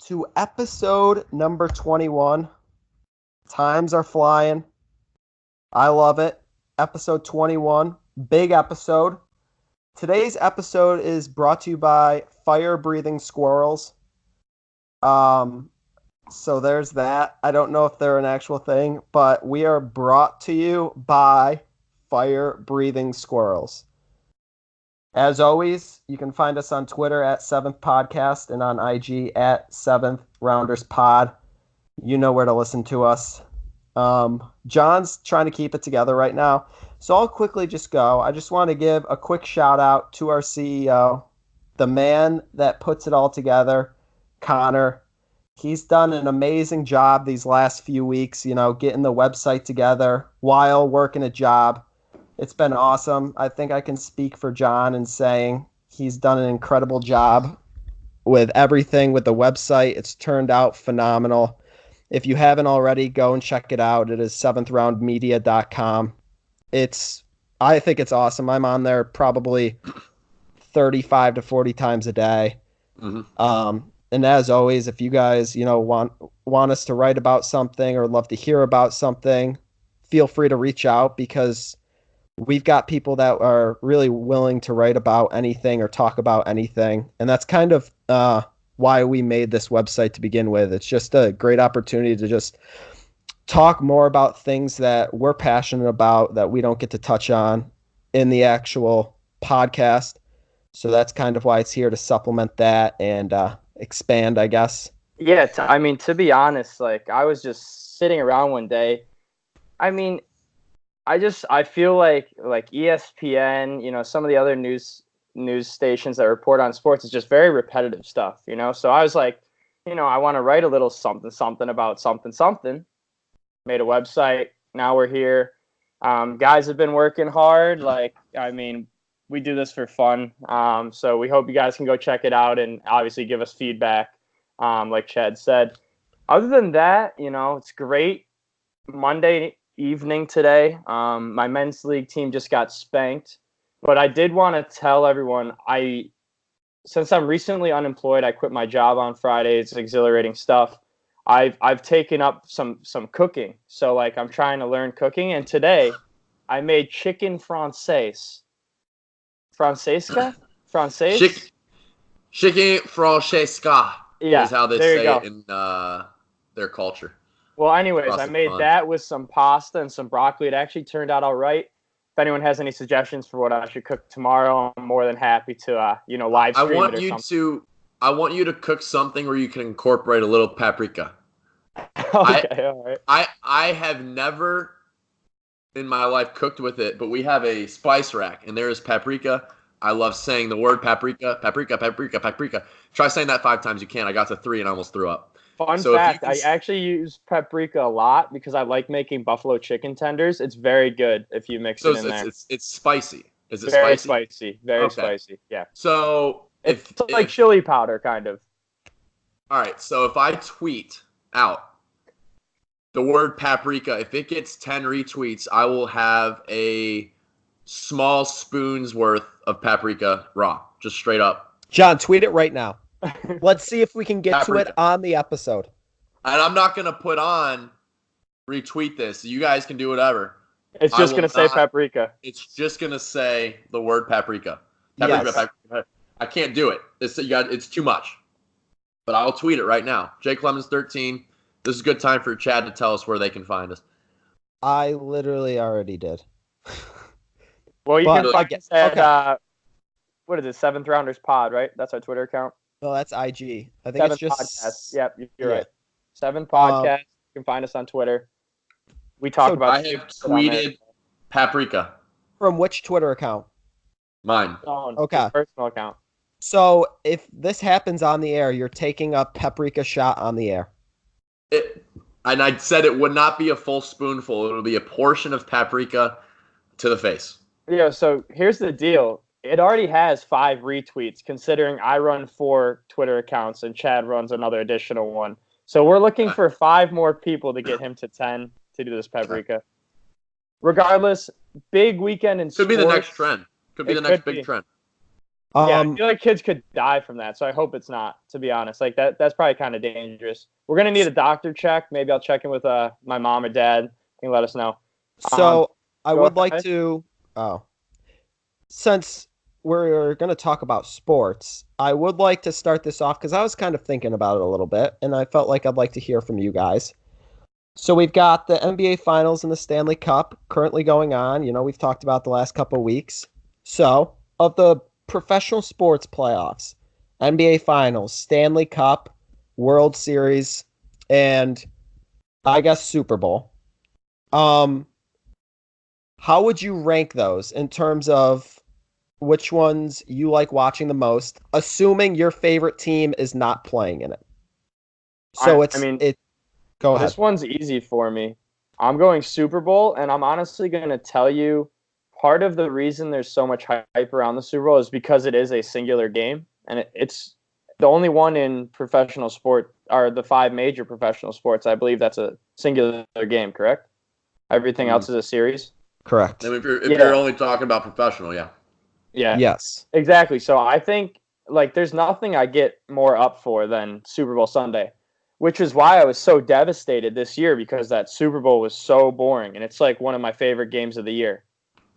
to episode number 21. Times are flying. I love it. Episode 21, big episode. Today's episode is brought to you by Fire Breathing Squirrels. So there's that. I don't know if they're an actual thing, but we are brought to you by Fire Breathing Squirrels. As always, you can find us on Twitter at 7th Podcast and on IG at 7th Rounders Pod. You know where to listen to us. John's trying to keep it together right now, so I'll quickly just go. I just want to give a quick shout out to our CEO, the man that puts it all together, Connor. He's done an amazing job these last few weeks, getting the website together while working a job. It's been awesome. I think I can speak for John in saying he's done an incredible job with everything with the website. It's turned out phenomenal. If you haven't already, go and check it out. It is 7throundmedia.com. I think it's awesome. I'm on there probably 35 to 40 times a day. Mm-hmm. And as always, if you guys, want us to write about something or love to hear about something, feel free to reach out because we've got people that are really willing to write about anything or talk about anything. And that's kind of why we made this website to begin with. It's just a great opportunity to just talk more about things that we're passionate about that we don't get to touch on in the actual podcast. So that's kind of why it's here to supplement that and expand, I guess. Yeah, to be honest, I was just sitting around one day. I feel like ESPN, some of the other news stations that report on sports is just very repetitive stuff, So I was like, I want to write a little something about something. Made a website. Now we're here. Guys have been working hard. We do this for fun. So we hope you guys can go check it out and obviously give us feedback. Like Chad said. Other than that, it's great. Monday evening today. My men's league team just got spanked, but I did want to tell everyone since I'm recently unemployed, I quit my job on Friday. It's exhilarating stuff. I've taken up some cooking. So I'm trying to learn cooking, and today I made chicken française. Francesca? Française? Chicken francesca is how they say it in their culture. Well, anyways, I made that with some pasta and some broccoli. It actually turned out all right. If anyone has any suggestions for what I should cook tomorrow, I'm more than happy to, live stream it or something. I want you to cook something where you can incorporate a little paprika. Okay, all right. I have never in my life cooked with it, but we have a spice rack, and there is paprika. I love saying the word paprika, paprika, paprika, paprika. Try saying that 5 times you can. I got to 3 and I almost threw up. Fun fact, I actually use paprika a lot because I like making buffalo chicken tenders. It's very good if you mix it in there. It's spicy. Is it very spicy? Very spicy, yeah. So it's like chili powder, kind of. All right, so if I tweet out the word paprika, if it gets 10 retweets, I will have a small spoon's worth of paprika raw, just straight up. John, tweet it right now. Let's see if we can get paprika to it on the episode. And I'm not going to put on retweet this. You guys can do whatever. It's just going to say paprika. It's just going to say the word paprika. Paprika, yes. Paprika. I can't do it. It's too much. But I'll tweet it right now. Jake Lemons 13. This is a good time for Chad to tell us where they can find us. I literally already did. Well, you can find us at, what is it, 7th Rounders Pod, right? That's our Twitter account. No, that's IG. I think it's just podcast. Yep, you're right. 7th Podcast. You can find us on Twitter. We talk about. I have tweeted paprika. From which Twitter account? Mine. Okay. Personal account. So if this happens on the air, you're taking a paprika shot on the air. And I said it would not be a full spoonful. It will be a portion of paprika to the face. Yeah. So here's the deal. It already has 5 retweets, considering I run 4 Twitter accounts and Chad runs another additional one. So we're looking for 5 more people to get him to 10 to do this paprika. Regardless, big weekend in sports. Could be the next trend. Could be the next big trend. Yeah, I Um, feel like kids could die from that, so I hope it's not, to be honest. Like that's probably kind of dangerous. We're gonna need a doctor check. Maybe I'll check in with my mom or dad and let us know. Um, so I Go would like ahead. to, oh, since we're going to talk about sports, I would like to start this off because I was kind of thinking about it a little bit, and I felt like I'd like to hear from you guys. So we've got the NBA Finals and the Stanley Cup currently going on. You know, we've talked about the last couple of weeks. So, of the professional sports playoffs, NBA Finals, Stanley Cup, World Series, and I guess Super Bowl. Um, how would you rank those in terms of which ones you like watching the most, assuming your favorite team is not playing in it? So I mean, go ahead. this one's easy for me. I'm going Super Bowl, and I'm honestly going to tell you part of the reason there's so much hype around the Super Bowl is because it is a singular game, and it's the only one in professional sport, or the five major professional sports. I believe that's a singular game, correct? Everything else is a series. Correct. I mean, if Yeah. you're only talking about professional, yeah. Yeah, Yes. exactly. So I think like there's nothing I get more up for than Super Bowl Sunday, which is why I was so devastated this year because that Super Bowl was so boring, and it's like one of my favorite games of the year.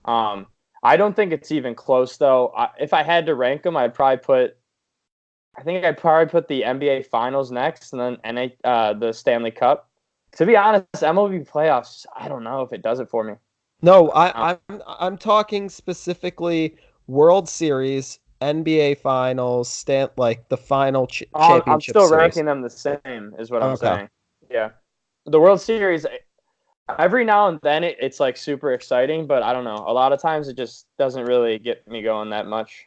Um, I don't think it's even close though. If I had to rank them, I think I'd probably put the NBA Finals next, and then the Stanley Cup. To be honest, MLB playoffs, I don't know if it does it for me. No, Um, I'm talking specifically World Series, NBA Finals, like the final I'm championship still series. ranking them the same, is what I'm Okay. saying. Yeah, the World Series. Every now and then it's like super exciting, but I don't know. A lot of times it just doesn't really get me going that much.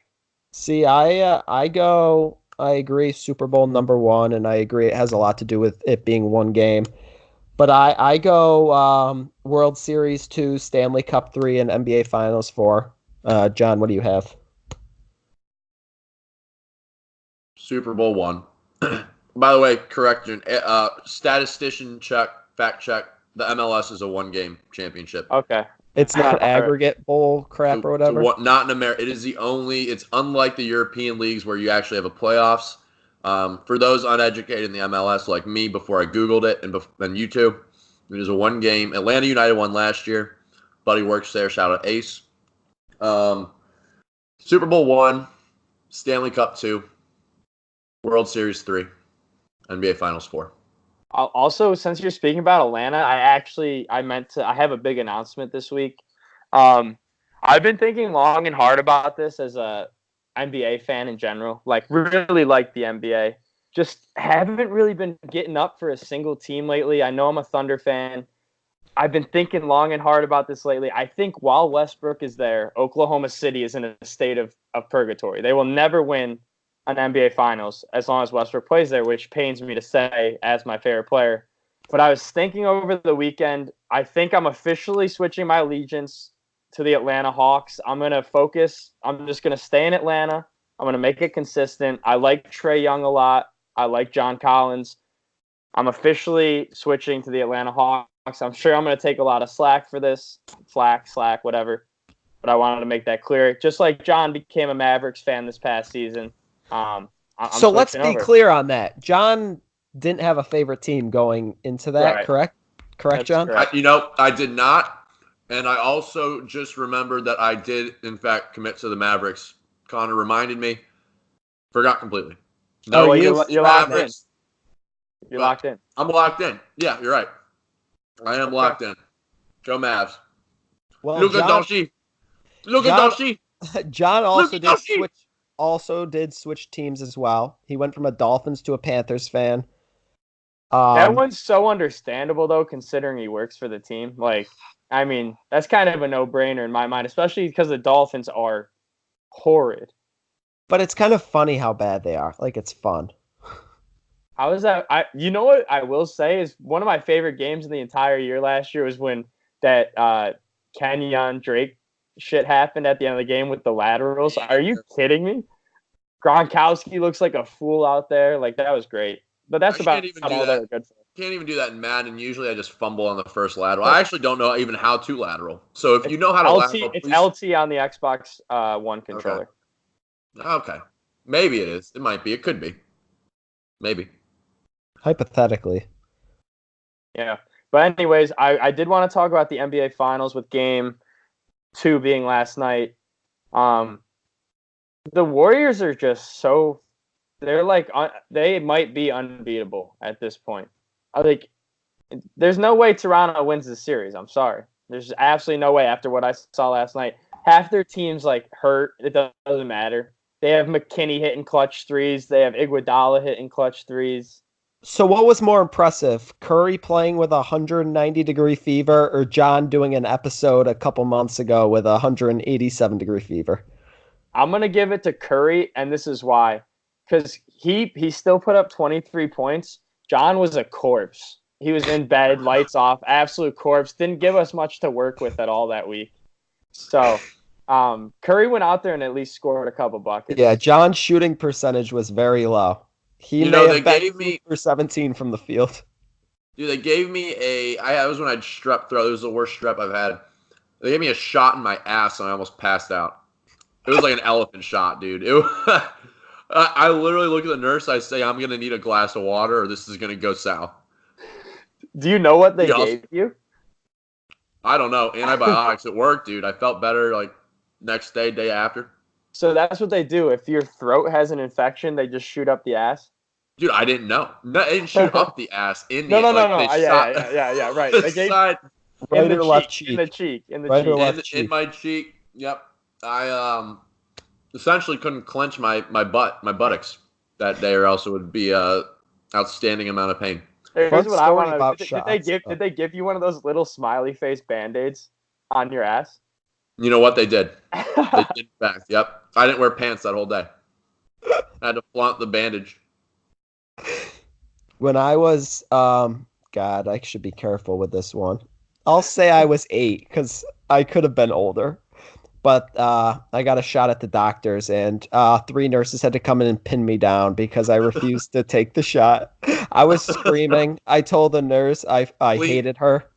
See, I agree Super Bowl number one, and I agree it has a lot to do with it being one game. But I go World Series 2, Stanley Cup 3, and NBA Finals 4. John, what do you have? Super Bowl one. By the way, correction. Statistician check, fact check. The MLS is a one-game championship. Okay. It's not All right. aggregate bowl crap or whatever. Not in America. It is the only. It's unlike the European leagues where you actually have a playoffs. For those uneducated in the MLS like me, before I Googled it and YouTube, it is a one game. Atlanta United won last year. Buddy works there. Shout out Ace. Super Bowl 1, Stanley Cup 2, World Series 3, NBA Finals 4. Also, since you're speaking about Atlanta, I have a big announcement this week. I've been thinking long and hard about this as a NBA fan in general. Like, really like the NBA. Just haven't really been getting up for a single team lately. I know I'm a Thunder fan. I've been thinking long and hard about this lately. I think while Westbrook is there, Oklahoma City is in a state of purgatory. They will never win an NBA Finals as long as Westbrook plays there, which pains me to say as my favorite player. But I was thinking over the weekend, I think I'm officially switching my allegiance to the Atlanta Hawks. I'm going to focus. I'm just going to stay in Atlanta. I'm going to make it consistent. I like Trae Young a lot. I like John Collins. I'm officially switching to the Atlanta Hawks. I'm sure I'm going to take a lot of slack for this. Slack, whatever. But I wanted to make that clear. Just like John became a Mavericks fan this past season. So let's be over. clear on that. John didn't have a favorite team going into that, Right. correct? Correct, That's John? correct. I did not. And I also just remembered that I did, in fact, commit to the Mavericks. Connor reminded me. Forgot completely. No, you're locked in. Mavericks. You're locked in. I'm locked in. Yeah, you're right. I am locked in. Go Mavs. Well, Look at Doshi. Look at Doshi. John Look at Doshi. also did switch teams as well. He went from a Dolphins to a Panthers fan. That one's so understandable, though, considering he works for the team. Like, I mean, that's kind of a no-brainer in my mind, especially because the Dolphins are horrid. But it's kind of funny how bad they are. Like, it's fun. How is that? You know what I will say is one of my favorite games in the entire year last year was when that Kenyon Drake shit happened at the end of the game with the laterals. Are you kidding me? Gronkowski looks like a fool out there. Like, that was great. But that's about all they're good for. Can't even do that in Madden. Usually I just fumble on the first lateral. I actually don't know even how to lateral. So if you know how to lateral, it's LT on the Xbox One controller. Okay. Okay. Maybe it is. It might be. It could be. Maybe. Hypothetically. Yeah. But anyways, I did want to talk about the NBA Finals with Game 2 being last night. The Warriors are just so they're like they might be unbeatable at this point. I think there's no way Toronto wins the series. I'm sorry. There's absolutely no way after what I saw last night. Half their team's like hurt. It doesn't matter. They have McKinney hitting clutch threes. They have Iguodala hitting clutch threes. So what was more impressive, Curry playing with a 190-degree fever or John doing an episode a couple months ago with a 187-degree fever? I'm going to give it to Curry, and this is why. Because he still put up 23 points. John was a corpse. He was in bed, lights off, absolute corpse. Didn't give us much to work with at all that week. So Curry went out there and at least scored a couple buckets. Yeah, John's shooting percentage was very low. He may have been 2 for 17 from the field. Dude, they gave me that was when I had strep throat. It was the worst strep I've had. They gave me a shot in my ass and I almost passed out. It was like an elephant shot, dude. I literally look at the nurse. I say, I'm going to need a glass of water or this is going to go south. Do you know what they gave you? I don't know. Antibiotics. It worked, dude. I felt better like next day, day after. So that's what they do. If your throat has an infection, they just shoot up the ass. Dude, I didn't know. No, they didn't shoot up the ass. No. Yeah, right. They gave right or left cheek. In the cheek. Right or left cheek. In my cheek. Yep. I essentially couldn't clench my buttocks that day, or else it would be a outstanding amount of pain. Here's what I want to. Did they give you one of those little smiley face Band-Aids on your ass? You know what they did? They did, in fact. Yep. I didn't wear pants that whole day. I had to flaunt the bandage. When I was, God, I should be careful with this one. I'll say I was 8 because I could have been older. But I got a shot at the doctors, and 3 nurses had to come in and pin me down because I refused to take the shot. I was screaming. I told the nurse I hated her.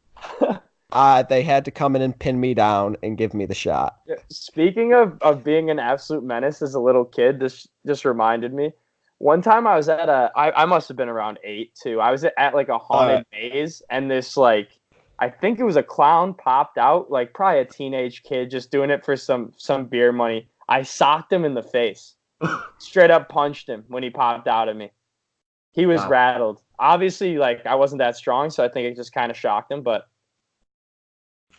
They had to come in and pin me down and give me the shot. Speaking of being an absolute menace as a little kid, this just reminded me. One time I was at I must have been around 8 too. I was at like a haunted maze, and this like I think it was a clown popped out, like probably a teenage kid just doing it for some beer money. I socked him in the face. Straight up punched him when he popped out at me. He was rattled. Obviously, like I wasn't that strong, so I think it just kind of shocked him, but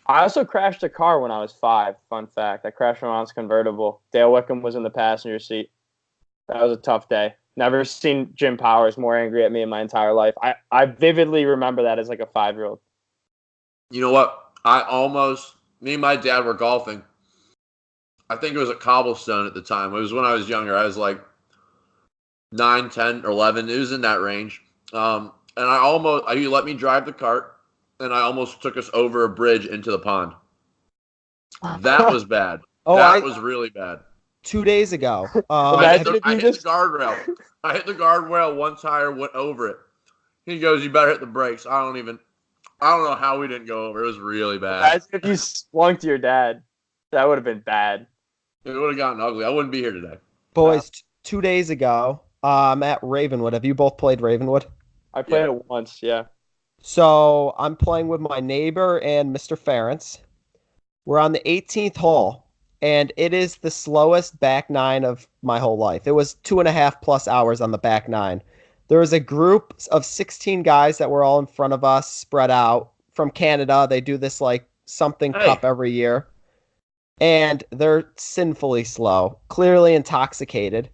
I also crashed a car when I was 5. Fun fact. I crashed my mom's convertible. Dale Wickham was in the passenger seat. That was a tough day. Never seen Jim Powers more angry at me in my entire life. I vividly remember that as like a 5-year-old. You know what? Me and my dad were golfing. I think it was at Cobblestone at the time. It was when I was younger. I was like 9, 10, or 11. It was in that range. And you let me drive the cart, and I almost took us over a bridge into the pond. That was bad. That was really bad. 2 days ago. I hit the guardrail. I hit the guardrail. One tire went over it. He goes, "You better hit the brakes." I don't know how we didn't go over. It was really bad. As if you splunked your dad. That would have been bad. It would have gotten ugly. I wouldn't be here today. Boys, 2 days ago, I'm at Ravenwood. Have you both played Ravenwood? I played it once, yeah. So I'm playing with my neighbor and Mr. Ference. We're on the 18th hole. And it is the slowest back 9 of my whole life. It was 2.5+ hours on the back 9. There was a group of 16 guys that were all in front of us, spread out from Canada. They do this like something cup every year. And they're sinfully slow, clearly intoxicated.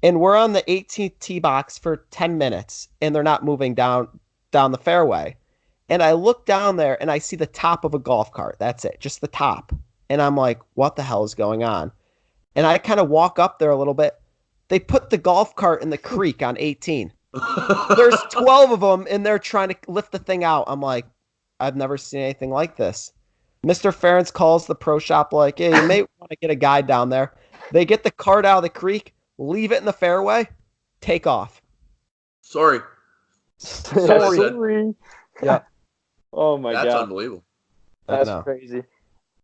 And we're on the 18th tee box for 10 minutes, and they're not moving down the fairway. And I look down there, and I see the top of a golf cart. That's it, just the top. And I'm like, what the hell is going on? And I kind of walk up there a little bit. They put the golf cart in the creek on 18. There's 12 of them, and they're trying to lift the thing out. I'm like, I've never seen anything like this. Mr. Ference calls the pro shop like, hey, you may want to get a guy down there. They get the cart out of the creek, leave it in the fairway, take off. Sorry. Yeah. Oh, my God. That's unbelievable. That's crazy.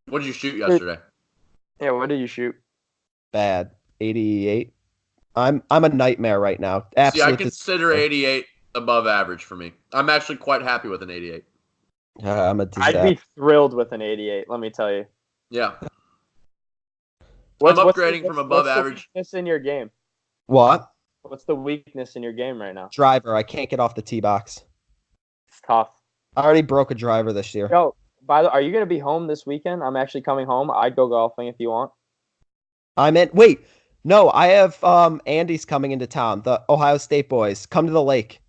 What did you shoot yesterday? Yeah, what did you shoot? Bad. 88. I'm a nightmare right now. See, I Absolute consider disaster. 88 above average for me. I'm actually quite happy with an 88. I'm a I'd disaster. be thrilled with an 88. Let me tell you. Yeah. What's upgrading from above what's average. the weakness in your game? What? What's the weakness in your game right now? Driver. I can't get off the tee box. It's tough. I already broke a driver this year. Yo, are you gonna be home this weekend? I'm actually coming home. I'd go golfing if you want. I'm in. Wait. No, I have Andy's coming into town. The Ohio State boys. Come to the lake.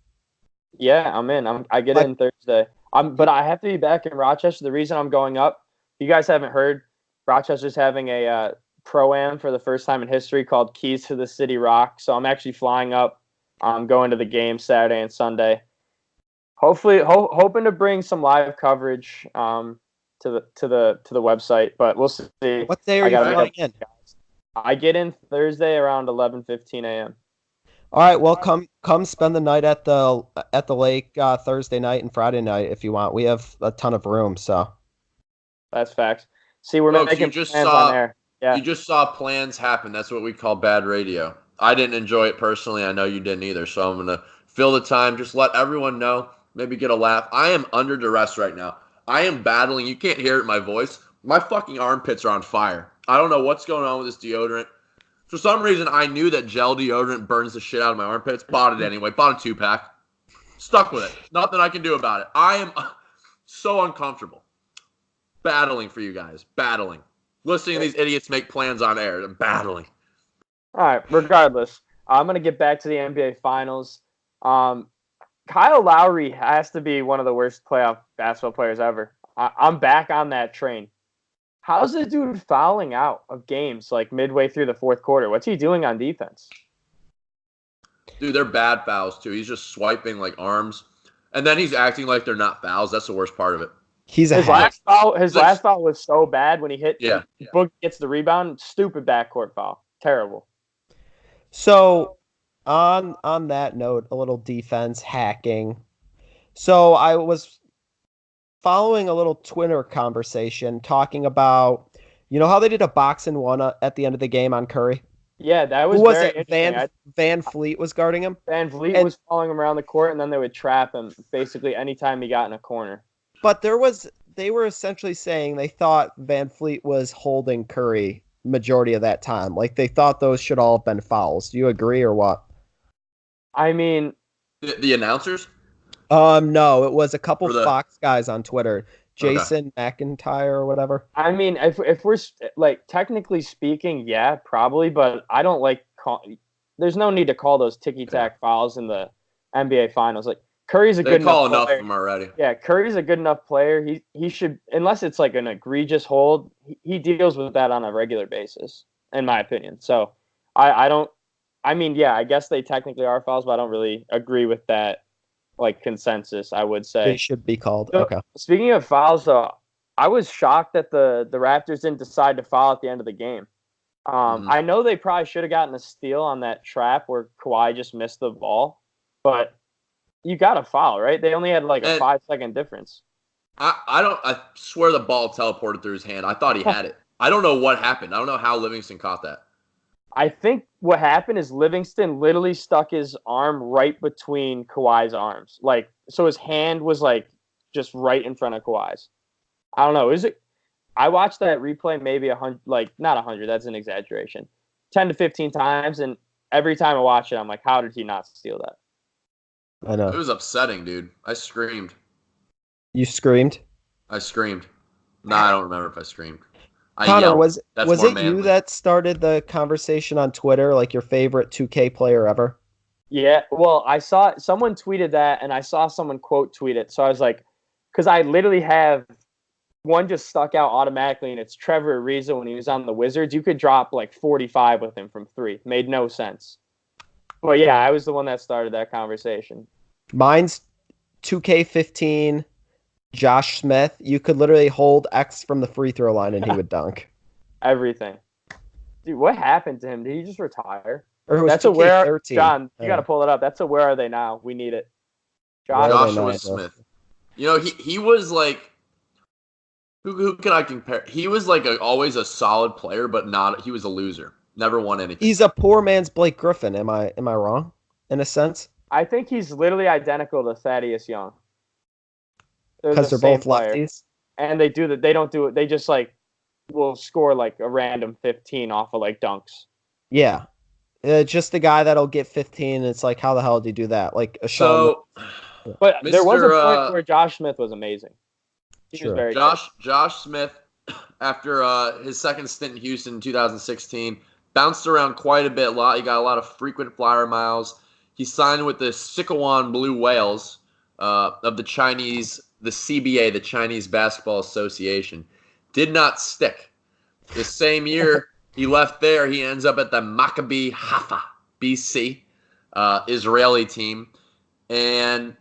Yeah, I'm in. I get in Thursday. But I have to be back in Rochester. The reason I'm going up, you guys haven't heard, Rochester's having a pro-am for the first time in history called Keys to the City Rock. So I'm actually flying up. I'm going to the game Saturday and Sunday. Hopefully, hoping to bring some live coverage to the website, but we'll see. What day are you flying in? I get in Thursday around 11:15 a.m. All right, well, come spend the night at the lake Thursday night and Friday night if you want. We have a ton of room, so that's facts. See, we're Folks, making plans on air. Yeah, you just saw plans happen. That's what we call bad radio. I didn't enjoy it personally. I know you didn't either. So I'm gonna fill the time. Just let everyone know. Maybe get a laugh. I am under duress right now. I am battling. You can't hear it in my voice. My fucking armpits are on fire. I don't know what's going on with this deodorant. For some reason, I knew that gel deodorant burns the shit out of my armpits. Bought it anyway. Bought a 2-pack. Stuck with it. Nothing I can do about it. I am so uncomfortable. Battling for you guys. Battling. Listening to these idiots make plans on air. I'm battling. All right. Regardless, I'm going to get back to the NBA Finals. Kyle Lowry has to be one of the worst playoff basketball players ever. I'm back on that train. How's the dude fouling out of games like midway through the fourth quarter? What's he doing on defense? Dude, they're bad fouls, too. He's just swiping like arms. And then he's acting like they're not fouls. That's the worst part of it. His last foul was so bad when he hit. Yeah. Book gets the rebound. Stupid backcourt foul. Terrible. So on that note, a little defense hacking. So I was following a little Twitter conversation talking about, you know how they did a box and one at the end of the game on Curry? Yeah, that was Who was very it? interesting. Van Fleet was guarding him? Van Vliet was following him around the court, and then they would trap him basically anytime he got in a corner. But they were essentially saying they thought Van Fleet was holding Curry majority of that time. Like they thought those should all have been fouls. Do you agree or what? I mean, the announcers? No, it was a couple Fox guys on Twitter, Jason McIntyre or whatever. I mean, if we're like technically speaking, yeah, probably, but I don't like. There's no need to call those ticky-tack fouls in the NBA Finals. Like Curry's a good enough player. They call enough of them already. Yeah, Curry's a good enough player. He should, unless it's like an egregious hold, he deals with that on a regular basis, in my opinion. So I don't. I mean, yeah, I guess they technically are fouls, but I don't really agree with that. Like consensus, I would say they should be called. Okay. Speaking of fouls, though, I was shocked that the Raptors didn't decide to foul at the end of the game. I know they probably should have gotten a steal on that trap where Kawhi just missed the ball, but you got a foul, right? They only had like a 5-second difference. I swear the ball teleported through his hand. I thought he had it. I don't know what happened. I don't know how Livingston caught that. I think what happened is Livingston literally stuck his arm right between Kawhi's arms. Like, so his hand was like just right in front of Kawhi's. I don't know. I watched that replay maybe 100, like not 100, that's an exaggeration. 10 to 15 times, and every time I watch it, I'm like, how did he not steal that? I know. It was upsetting, dude. I screamed. You screamed? I screamed. No, I don't remember if I screamed. Connor, was it manly. You that started the conversation on Twitter, like your favorite 2K player ever? Yeah, well, I saw someone tweeted that, and I saw someone quote tweet it. So I was like, because I literally have one just stuck out automatically, and it's Trevor Ariza when he was on the Wizards. You could drop like 45 with him from 3. Made no sense. But yeah, I was the one that started that conversation. Mine's 2K15. Josh Smith, you could literally hold X from the free throw line and he would dunk. Everything. Dude, what happened to him? Did he just retire? Or it was That's 2K13. John, you got to pull it up. That's a where are they now? We need it. Joshua Smith. You know, he was like, who can I compare? He was like always a solid player, but he was a loser. Never won anything. He's a poor man's Blake Griffin. Am I wrong in a sense? I think he's literally identical to Thaddeus Young. Because they're both lefties. And they do that. They don't do it. They just like will score like a random 15 off of like dunks. Yeah. Just the guy that'll get 15. And it's like, how the hell did he do that? Like a So, but there was a point where Josh Smith was amazing. He was very good. Josh Smith, after his second stint in Houston in 2016, bounced around quite a bit. He got a lot of frequent flyer miles. He signed with the Sichuan Blue Whales of the CBA, the Chinese Basketball Association. Did not stick. The same year he left there, he ends up at the Maccabi Haifa, BC, Israeli team, and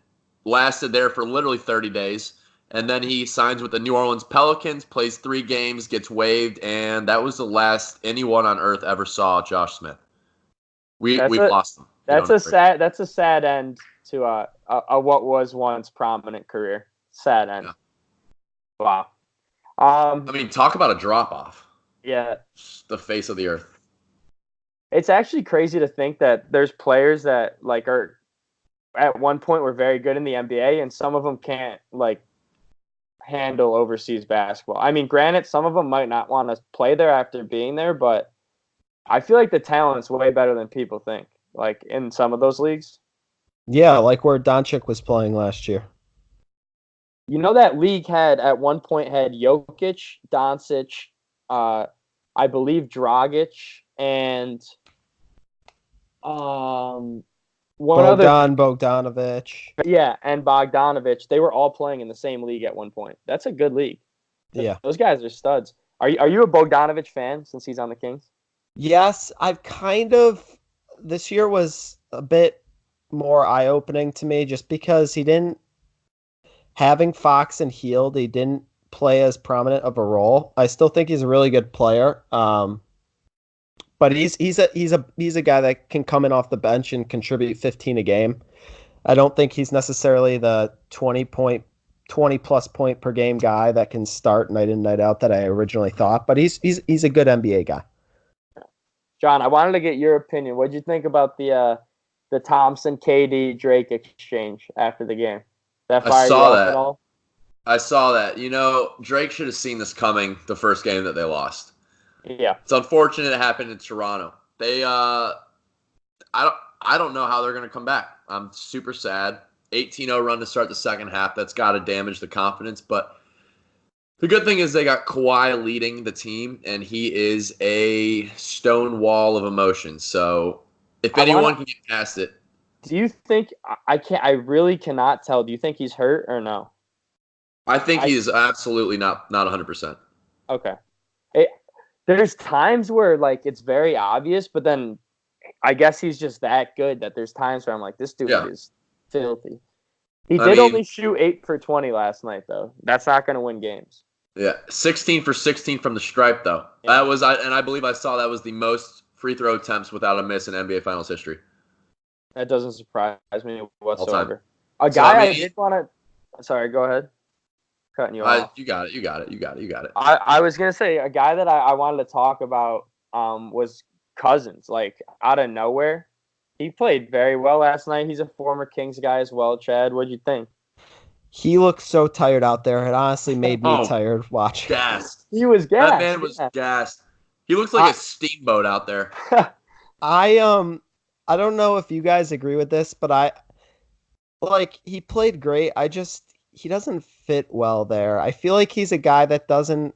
lasted there for literally 30 days. And then he signs with the New Orleans Pelicans, plays 3 games, gets waived, and that was the last anyone on earth ever saw Josh Smith. We've lost him. That's a sad end to a what was once prominent career. Sad end. Yeah. Wow. I mean, talk about a drop off. Yeah. The face of the earth. It's actually crazy to think that there's players that like are at one point were very good in the NBA, and some of them can't like handle overseas basketball. I mean, granted, some of them might not want to play there after being there, but I feel like the talent's way better than people think. Like in some of those leagues. Yeah, like where Doncic was playing last year. You know that league had at one point had Jokic, Doncic, I believe Dragic, and Bogdanovic. Yeah, and Bogdanovic. They were all playing in the same league at one point. That's a good league. Yeah, those guys are studs. Are you a Bogdanovic fan since he's on the Kings? Yes, I've kind of. This year was a bit more eye-opening to me just because he didn't. Having Fox and Hield, he didn't play as prominent of a role. I still think he's a really good player. But he's a guy that can come in off the bench and contribute 15 a game. I don't think he's necessarily the 20 plus point per game guy that can start night in, night out that I originally thought. But he's a good NBA guy. John, I wanted to get your opinion. What did you think about the Thompson, KD, Drake exchange after the game? That fired you up at all? I saw that. You know, Drake should have seen this coming the first game that they lost. Yeah. It's unfortunate it happened in Toronto. They I don't know how they're going to come back. I'm super sad. 18-0 run to start the second half. That's got to damage the confidence, but the good thing is they got Kawhi leading the team, and he is a stone wall of emotion. So if anyone can get past it. Do you think I really cannot tell. Do you think he's hurt or no? I think he's absolutely not 100%. Okay. There's times where like it's very obvious, but then I guess he's just that good that there's times where I'm like, this dude is filthy. He did only shoot 8 for 20 last night, though. That's not going to win games. Yeah, 16 for 16 from the stripe, though. Yeah. That was, and I believe I saw that was the most free throw attempts without a miss in NBA Finals history. That doesn't surprise me whatsoever. A guy I did want to. Sorry, go ahead. Cutting you off. You got it. I was gonna say a guy that I wanted to talk about was Cousins. Like out of nowhere, he played very well last night. He's a former Kings guy as well. Chad, what'd you think? He looked so tired out there. It honestly made me tired watching. Gassed. He was gassed. That man was gassed. He looks like a steamboat out there. I don't know if you guys agree with this, but he played great. He doesn't fit well there. I feel like he's a guy that doesn't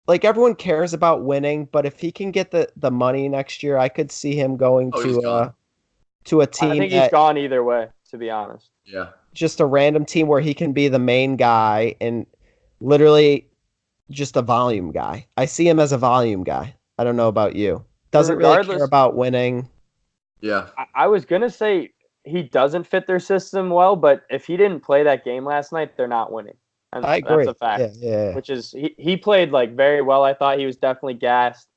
everyone cares about winning, but if he can get the money next year, I could see him going to a team. I think he's gone either way, to be honest. Yeah. Just a random team where he can be the main guy and literally just a volume guy. I see him as a volume guy. I don't know about you. Doesn't really care about winning. Yeah. I was going to say he doesn't fit their system well, but if he didn't play that game last night, they're not winning. And I agree. That's a fact. Yeah. Which is, he played very well. I thought he was definitely gassed.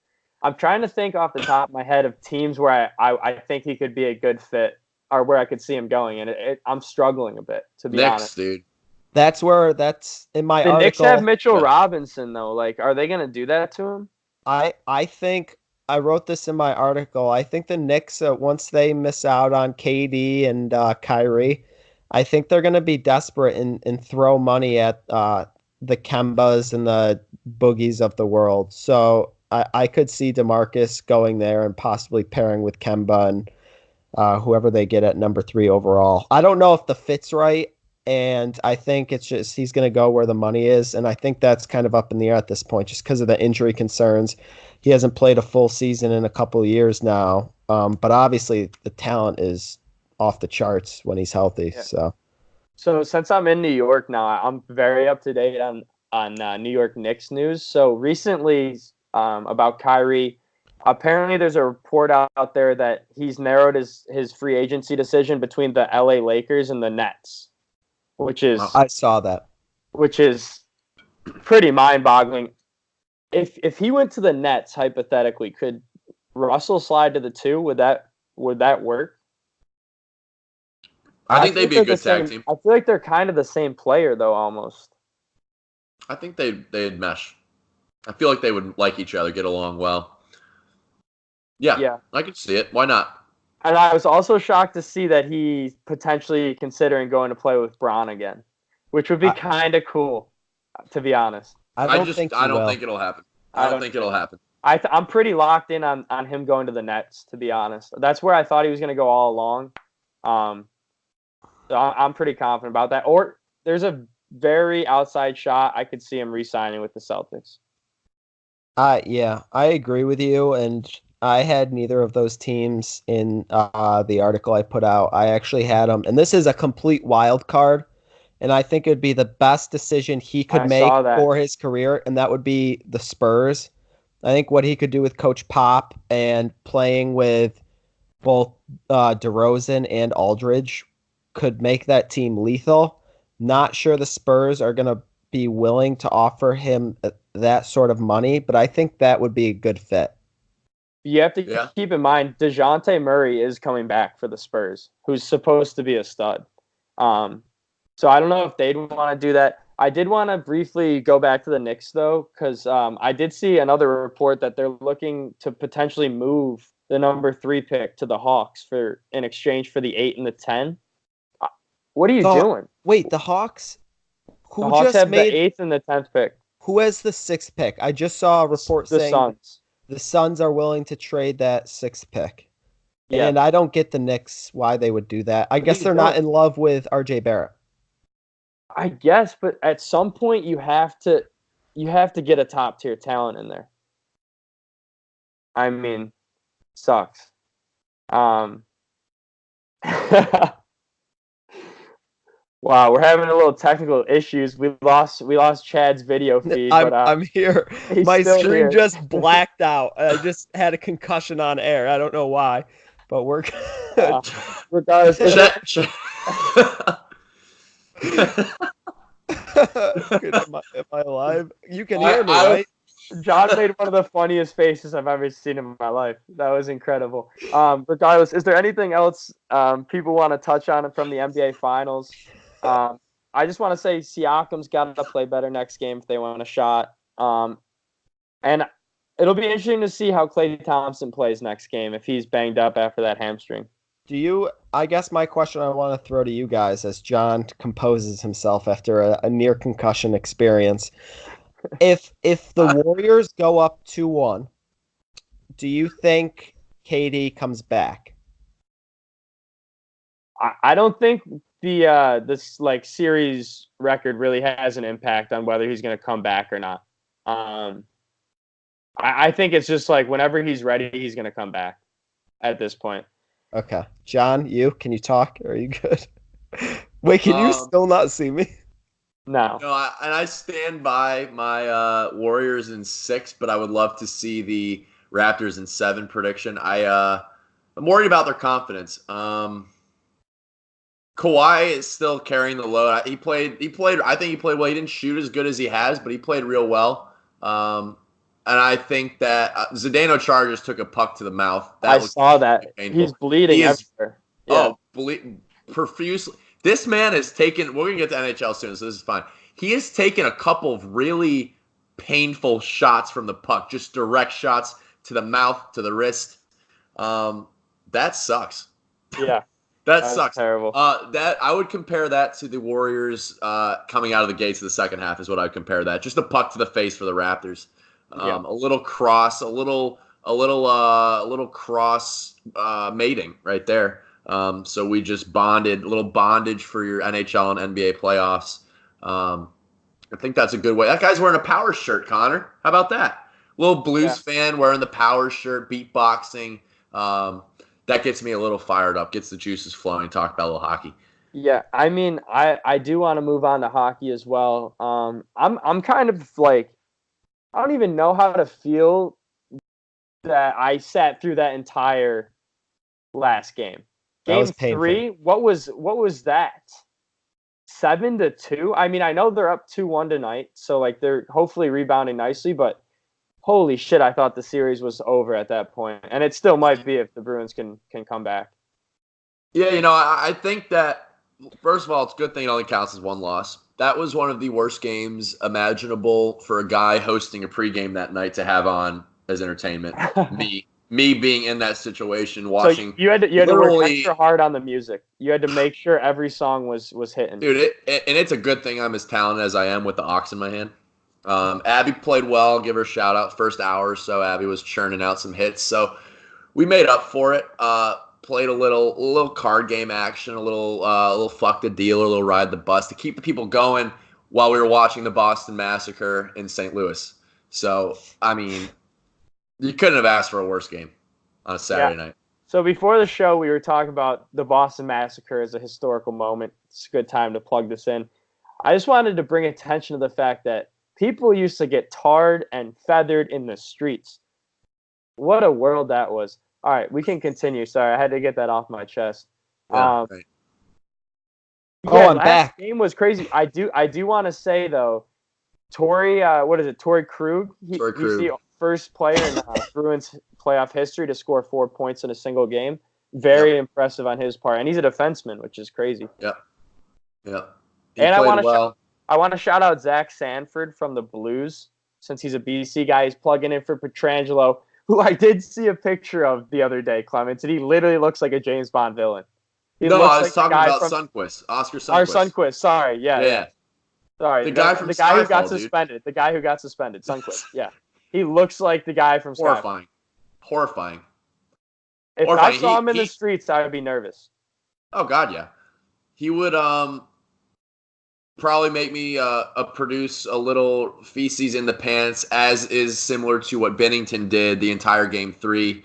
I'm trying to think off the top of my head of teams where I think he could be a good fit or where I could see him going. And I'm struggling a bit, to be honest. Dude. That's in my article. The Knicks have Mitchell Robinson, though. Are they going to do that to him? I think I wrote this in my article. I think the Knicks, once they miss out on KD and Kyrie, I think they're going to be desperate and throw money at the Kembas and the Boogies of the world. So I could see DeMarcus going there and possibly pairing with Kemba and whoever they get at number 3 overall. I don't know if the fit's right, and I think it's just he's going to go where the money is, and I think that's kind of up in the air at this point just because of the injury concerns. He hasn't played a full season in a couple of years now, but obviously the talent is off the charts when he's healthy. Yeah. So since I'm in New York now, I'm very up to date on New York Knicks news. So recently, about Kyrie, apparently there's a report out there that he's narrowed his free agency decision between the LA Lakers and the Nets, which is I saw that, which is pretty mind-boggling. If he went to the Nets, hypothetically, could Russell slide to the 2? Would that work? I think they'd be a good tag team. I feel like they're kind of the same player, though, almost. I think they'd mesh. I feel like they would like each other, get along well. Yeah, I could see it. Why not? And I was also shocked to see that he's potentially considering going to play with Bron again, which would be kind of cool, to be honest. I don't think it'll happen. I don't think it'll happen. I'm pretty locked in on him going to the Nets, to be honest. That's where I thought he was going to go all along. So I'm pretty confident about that. Or there's a very outside shot I could see him re-signing with the Celtics. Yeah, I agree with you, and I had neither of those teams in the article I put out. I actually had them, and this is a complete wild card, and I think it would be the best decision he could make for his career, and that would be the Spurs. I think what he could do with Coach Pop and playing with both DeRozan and Aldridge could make that team lethal. Not sure the Spurs are going to be willing to offer him that sort of money, but I think that would be a good fit. You have to keep in mind, DeJounte Murray is coming back for the Spurs, who's supposed to be a stud. So I don't know if they'd want to do that. I did want to briefly go back to the Knicks, though, because I did see another report that they're looking to potentially move the number 3 pick to the Hawks in exchange for the 8 and the 10. What are you doing? Wait, the Hawks? The Hawks have the 8th and the 10th pick. Who has the 6th pick? I just saw a report saying Suns. The Suns are willing to trade that 6th pick. Yeah. And I don't get the Knicks why they would do that. I guess they're not in love with RJ Barrett. I guess, but at some point you have to get a top tier talent in there. I mean, sucks. Wow, we're having a little technical issues. We lost Chad's video feed. I'm here. My screen just blacked out. I just had a concussion on air. I don't know why, but we're good. Regardless. Am I alive? You can hear me, right? John made one of the funniest faces I've ever seen in my life. That was incredible. Regardless, is there anything else people want to touch on from the NBA Finals? I just want to say Siakam's got to play better next game if they want a shot. And it'll be interesting to see how Klay Thompson plays next game if he's banged up after that hamstring. I guess my question I want to throw to you guys as John composes himself after a near concussion experience. If the Warriors go up 2-1, do you think KD comes back? I don't think this series record really has an impact on whether he's going to come back or not. I think it's just like whenever he's ready, he's going to come back at this point. Okay. John, can you talk? Are you good? Wait, can you still not see me? No. No, I stand by my Warriors in 6, but I would love to see the Raptors in 7 prediction. I'm worried about their confidence. Kawhi is still carrying the load. He played. I think he played well. He didn't shoot as good as he has, but he played real well. And I think that Zdeno Chargers took a puck to the mouth. I saw that. Painful. He's bleeding everywhere. Yeah. Profusely. This man has taken – we're going to get to NHL soon, so this is fine. He has taken a couple of really painful shots from the puck, just direct shots to the mouth, to the wrist. That sucks. Yeah, That that's sucks. terrible. That I would compare that to the Warriors coming out of the gates of the second half is what I'd compare that. Just a puck to the face for the Raptors. Yeah. A little cross, a little cross mating right there. So we just bonded, a little bondage for your NHL and NBA playoffs. I think that's a good way. That guy's wearing a Power shirt, Connor. How about that? Little Blues fan wearing the Power shirt, beatboxing. That gets me a little fired up, gets the juices flowing, talk about a little hockey. Yeah, I mean, I do want to move on to hockey as well. I'm kind of like, I don't even know how to feel that I sat through that entire last game. That was Game painful. 3, what was that? 7-2? I mean, I know they're up 2-1 tonight, so like they're hopefully rebounding nicely, but holy shit, I thought the series was over at that point. And it still might be if the Bruins can come back. Yeah, I think that, first of all, it's a good thing it only counts as one loss. That was one of the worst games imaginable for a guy hosting a pregame that night to have on as entertainment. Me being in that situation, watching. So you had to work extra hard on the music. You had to make sure every song was hitting. Dude, and it's a good thing I'm as talented as I am with the aux in my hand. Abby played well. Give her a shout out. First hour or so, Abby was churning out some hits. So we made up for it. Played a little card game action, a little fuck the deal, a little ride the bus to keep the people going while we were watching the Boston Massacre in St. Louis. So, I mean, you couldn't have asked for a worse game on a Saturday night. So before the show, we were talking about the Boston Massacre as a historical moment. It's a good time to plug this in. I just wanted to bring attention to the fact that people used to get tarred and feathered in the streets. What a world that was. All right, we can continue. Sorry, I had to get that off my chest. Right. I'm back. Game was crazy. I do want to say though, Torrey Krug. He's the first player in Bruins playoff history to score 4 points in a single game. Very impressive on his part, and he's a defenseman, which is crazy. Yep. And I want to shout out Zach Sanford from the Blues, since he's a BC guy. He's plugging in for Pietrangelo, who I did see a picture of the other day, Clements, and he literally looks like a James Bond villain. I was talking about Sundqvist, Oscar Sundqvist. Or Sundqvist, sorry, yeah. Sorry, the guy who got suspended. The guy who got suspended, Sundqvist. Yeah, he looks like the guy from Skyfall. Horrifying. If I saw him in the streets, I would be nervous. Oh God, yeah. He would probably make me produce a little feces in the pants, as is similar to what Bennington did the entire game 3.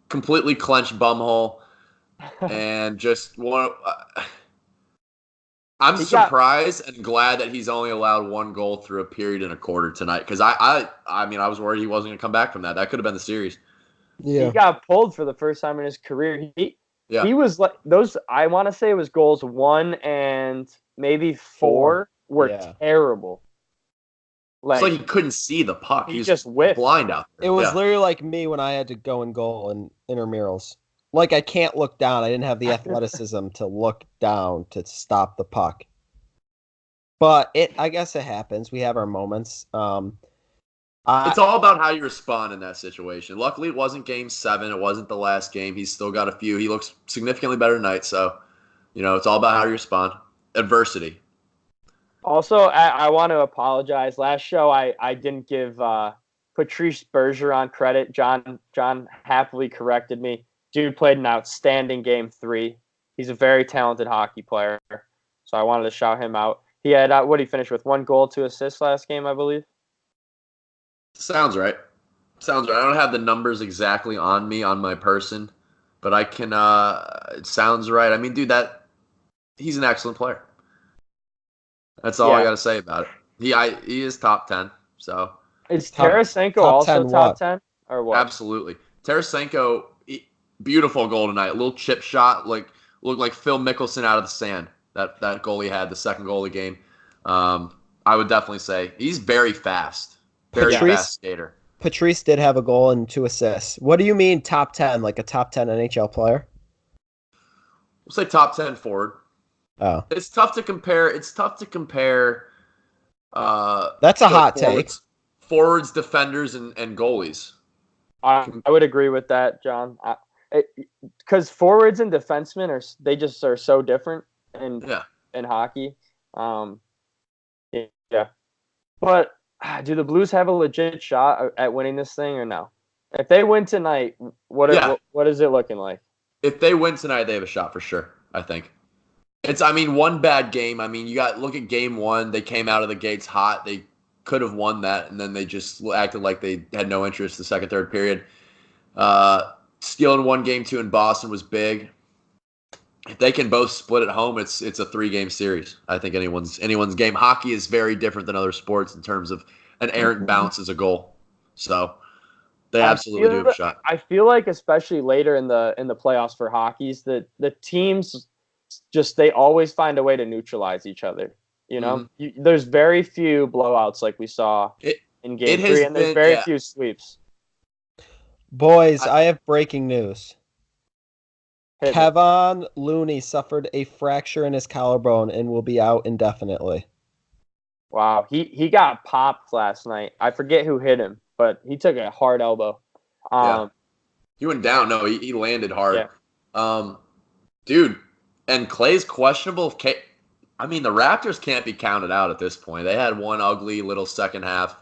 Completely clenched bumhole, and just one. I'm surprised and glad that he's only allowed one goal through a period and a quarter tonight, because I was worried he wasn't going to come back from that. That could have been the series. Yeah. He got pulled for the first time in his career. He was like those. I want to say it was goals 1 and maybe 4 were terrible. It's like he couldn't see the puck. He just whiffed. Blind out there. It was literally like me when I had to go in goal in intramurals. Like, I can't look down. I didn't have the athleticism to look down to stop the puck. But I guess it happens. We have our moments. It's all about how you respond in that situation. Luckily, it wasn't game 7. It wasn't the last game. He's still got a few. He looks significantly better tonight. So, it's all about how you respond. Adversity. Also, I want to apologize. Last show, I didn't give Patrice Bergeron credit. John happily corrected me. Dude played an outstanding game 3. He's a very talented hockey player. So I wanted to shout him out. He had, what did he finish with? 1 goal, 2 assists last game, I believe. Sounds right. I don't have the numbers exactly on me, on my person, but I can, it sounds right. I mean, dude, he's an excellent player. That's all I got to say about it. He is top 10, so. Is Tarasenko also top 10? Or what? Absolutely. Tarasenko, beautiful goal tonight. A little chip shot, looked like Phil Mickelson out of the sand. That goal he had, the second goal of the game. I would definitely say he's very fast. Very fast skater. Patrice did have a goal and 2 assists. What do you mean top 10? Like a top 10 NHL player? We'll say top 10 forward. Oh. It's tough to compare. That's a hot take. Forwards, defenders, and goalies. I would agree with that, John. Because forwards and defensemen are so different in hockey. Yeah, but do the Blues have a legit shot at winning this thing or no? If they win tonight, what is it looking like? If they win tonight, they have a shot for sure, I think. One bad game. Look at game one. They came out of the gates hot. They could have won that, and then they just acted like they had no interest the second, third period. Stealing one game two in Boston was big. If they can both split at home, it's a 3-game series. I think anyone's game. Hockey is very different than other sports in terms of an errant bounce as a goal. So they absolutely do have a shot. I feel like especially later in the playoffs for hockey's the teams they always find a way to neutralize each other. You know, there's very few blowouts like we saw in game 3, and there's very few sweeps. Boys, I have breaking news. Kevon Looney suffered a fracture in his collarbone and will be out indefinitely. Wow, he got popped last night. I forget who hit him, but he took a hard elbow. He went down. No, he landed hard. Yeah. Dude, and Clay's questionable. The Raptors can't be counted out at this point. They had one ugly little second half.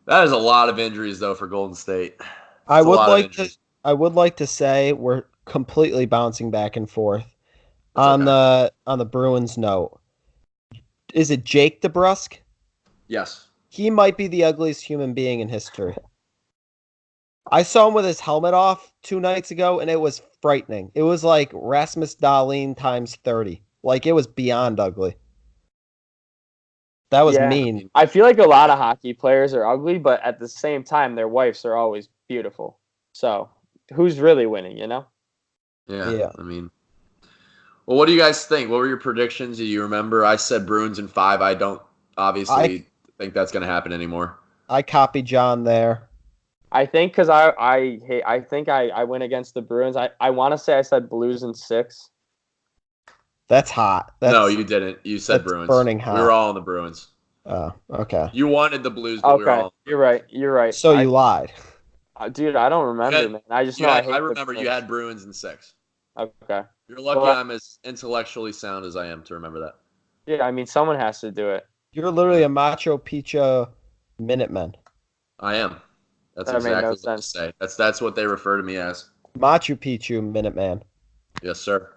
That is a lot of injuries, though, for Golden State. I would like to say we're completely bouncing back and forth. On the Bruins note. Is it Jake DeBrusk? Yes. He might be the ugliest human being in history. I saw him with his helmet off 2 nights ago, and it was frightening. It was like Rasmus Dahlin times 30. Like, it was beyond ugly. That was mean. I feel like a lot of hockey players are ugly, but at the same time, their wives are always beautiful. So, who's really winning, you know? Yeah. Well, what do you guys think? What were your predictions? Do you remember? I said Bruins in 5. I don't obviously think that's going to happen anymore. I copied John there. I think because I think I went against the Bruins. I want to say I said Blues in 6. That's hot. No, you didn't. You said Bruins. Burning hot. We were all on the Bruins. Oh, okay. You wanted the Blues, but we were all. You're right. So you lied. Dude, I don't remember, man. I just know I remember you had Bruins in 6. Okay. You're lucky I'm as intellectually sound as I am to remember that. Yeah, someone has to do it. You're literally a Machu Picchu Minuteman. I am. That's exactly what I say. That's what they refer to me as. Machu Picchu Minuteman. Yes, sir.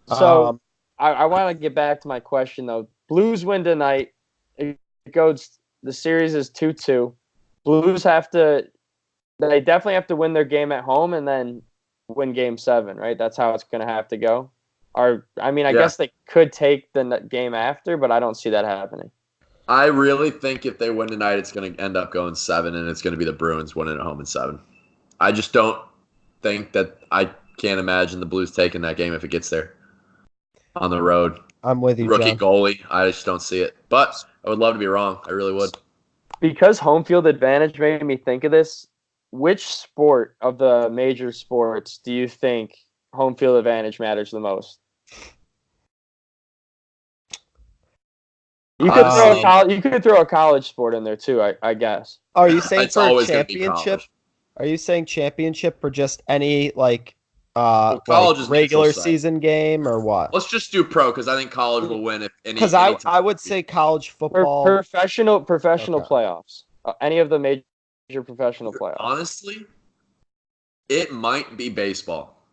So I want to get back to my question though. Blues win tonight. The series is 2-2. Blues they definitely have to win their game at home and then win game 7, right? That's how it's going to have to go. I guess they could take the game after, but I don't see that happening. I really think if they win tonight, it's going to end up going 7, and it's going to be the Bruins winning at home in 7. I just don't think that I can't imagine the Blues taking that game if it gets there on the road. I'm with you, Rookie John. goalie. I just don't see it. But I would love to be wrong. I really would. Because home field advantage made me think of this, which sport of the major sports do you think home field advantage matters the most? You could throw a college sport in there too, I guess. Are you saying It's for always championship? Are you saying championship for just any college is regular season game or what? Let's just do pro because I think college will win if any. Because I would say college football, professional playoffs, any of the major professional playoffs. Honestly, it might be baseball.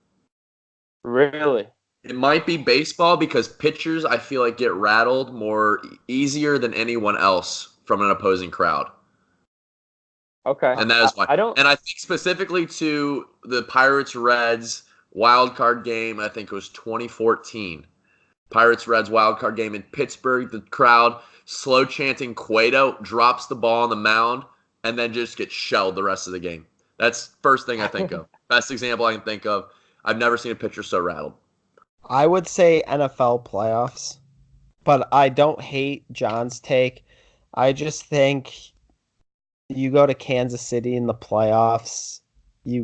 Really? It might be baseball because pitchers, I feel like, get rattled more easier than anyone else from an opposing crowd. Okay. And that is why. And I think specifically to the Pirates-Reds wild card game, I think it was 2014. Pirates-Reds wild card game in Pittsburgh. The crowd slow chanting Cueto, drops the ball on the mound, and then just gets shelled the rest of the game. That's the first thing I think of. Best example I can think of. I've never seen a pitcher so rattled. I would say NFL playoffs, but I don't hate John's take. I just think you go to Kansas City in the playoffs. I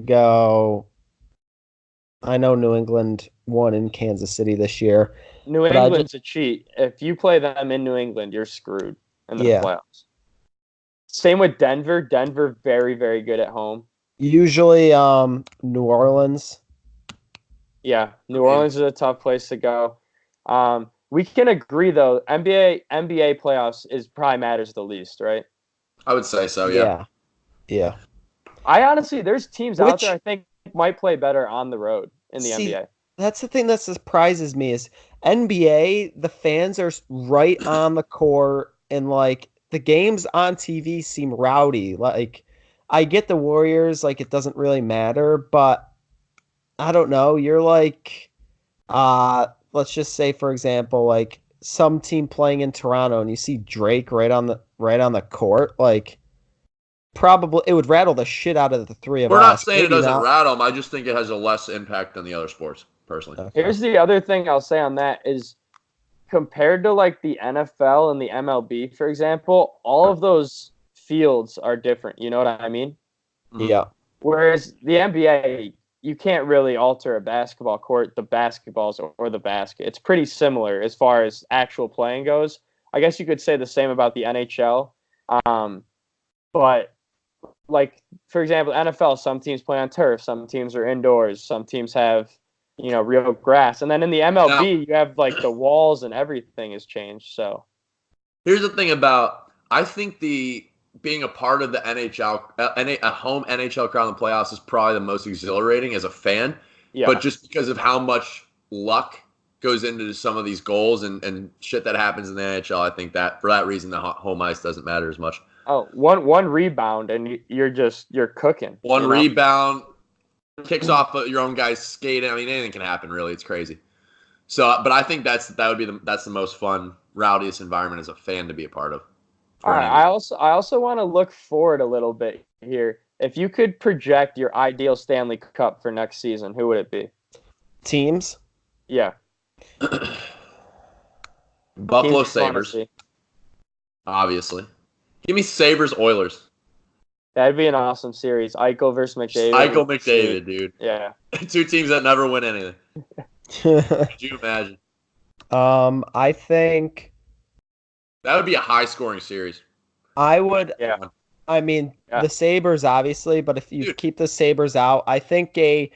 know New England won in Kansas City this year. New England's a cheat. If you play them in New England, you're screwed in the playoffs. Same with Denver. Denver, very, very good at home. Usually, New Orleans. Yeah, New Orleans is a tough place to go. We can agree though, NBA playoffs is probably matters the least, right? I would say so. Yeah. Yeah. I honestly, there's teams out there Which I think might play better on the road in the see, NBA. that's the thing that surprises me is NBA. The fans are right on the court, and like the games on TV seem rowdy. Like I get the Warriors, like it doesn't really matter, but I don't know. You're like, let's just say, for example, like some team playing in Toronto, and you see Drake right on the court. Like, probably it would rattle the shit out of the three of We're not us. saying it Maybe doesn't not. rattle them. I just think it has a less impact than the other sports, personally. Okay. Here's the other thing I'll say on that is compared to like the NFL and the MLB, for example, all of those fields are different. You know what I mean? Yeah. Whereas the NBA, you can't really alter a basketball court, the basketballs or the basket. It's pretty similar as far as actual playing goes. I guess you could say the same about the NHL. But like for example, NFL, some teams play on turf, some teams are indoors, some teams have real grass, and then in the MLB Now, you have like the walls and everything has changed. So here's the thing about I think the being a part of the NHL, a home NHL crowd in the playoffs is probably the most exhilarating as a fan. yeah. But just because of how much luck goes into some of these goals and shit that happens in the NHL, I think that for that reason the home ice doesn't matter as much. Oh, one rebound and you're cooking. One rebound kicks off your own guy's skate. I mean, anything can happen. Really, it's crazy. So, but I think that's the most fun, rowdiest environment as a fan to be a part of. All right. I also want to look forward a little bit here. If you could project your ideal Stanley Cup for next season, who would it be? Teams. Yeah. Buffalo Teams you wanna Sabres, see. obviously. Give me Sabres Oilers. That'd be an awesome series. Eichel versus McDavid. Eichel McDavid, dude. Yeah. Two teams that never win anything. Could you imagine? I think That would be a high-scoring series. I would. Yeah. I mean, Yeah. the Sabres, obviously, but if you Dude. keep the Sabres out, I think a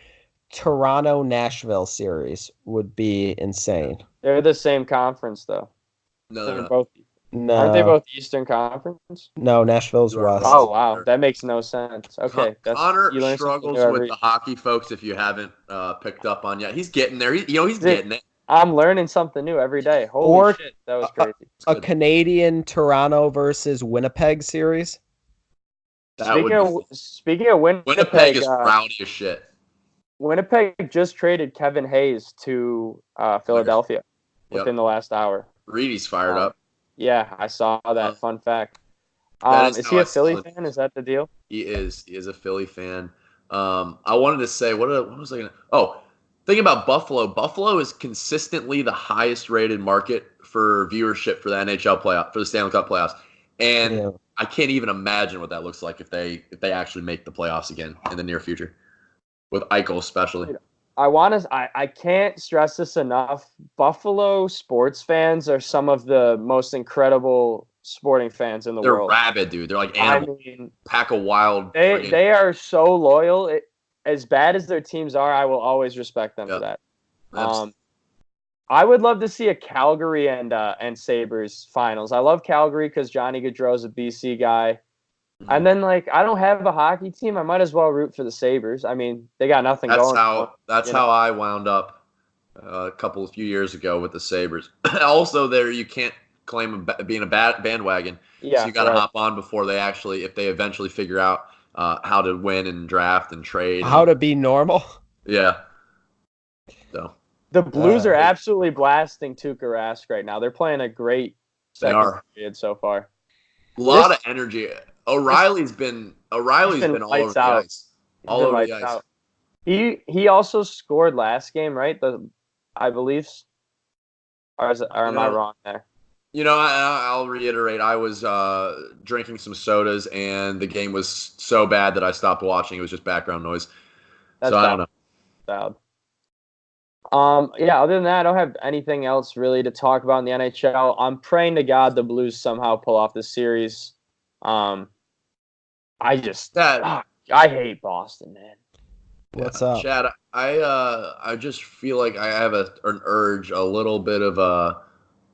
Toronto-Nashville series would be insane. They're the same conference though. No, they're They're not. both Aren't they No, both Eastern Conference? no, Nashville's You are West. right. Oh wow, that makes no sense. Okay, Connor you learn something struggles new with every- the hockey folks. If you haven't picked up on yet, he's getting there. He's Dude, getting it. I'm learning something new every day. Holy Or- shit, that was crazy. It's A good. Canadian Toronto versus Winnipeg series. That would Speaking of Winnipeg, Winnipeg is rowdy as shit. Winnipeg just traded Kevin Hayes to Philadelphia Yep. within the last hour. Reedy's fired up. Yeah, I saw that. Fun fact. That is Is how he I a Philly saw it. fan? Is that the deal? He is. He is a Philly fan. I wanted to say what was I gonna? Oh, think about Buffalo. Buffalo is consistently the highest rated market for viewership for the NHL playoff for the Stanley Cup playoffs, and Yeah. I can't even imagine what that looks like if they actually make the playoffs again in the near future, with Eichel especially. I can't stress this enough. Buffalo sports fans are some of the most incredible sporting fans in the They're world. rabid, dude. They're like I animals. mean, Pack of wild. they are so loyal. As bad as their teams are, I will always respect them for that. I would love to see a Calgary and Sabres finals. I love Calgary because Johnny Gaudreau's a BC guy. And then, like, I don't have a hockey team. I might as well root for the Sabres. I mean, they got nothing going. That's how I wound up a few years ago with the Sabres. Also, there you can't claim being a bandwagon. Yeah, so you got to hop on before if they eventually figure out how to win and draft and trade. How to be normal. Yeah. So the Blues are absolutely blasting Tuukka Rask right now. They're playing a great second period so far. A lot of energy. O'Reilly's been all over the ice. All over the ice. He also scored last game, right? I believe. Or am I wrong there? You know, I'll reiterate. I was drinking some sodas, and the game was so bad that I stopped watching. It was just background noise. I don't know. Loud. Yeah, other than that, I don't have anything else really to talk about in the NHL. I'm praying to God the Blues somehow pull off this series. I hate Boston, man. What's up? Chad, I just feel like I have an urge, a little bit of a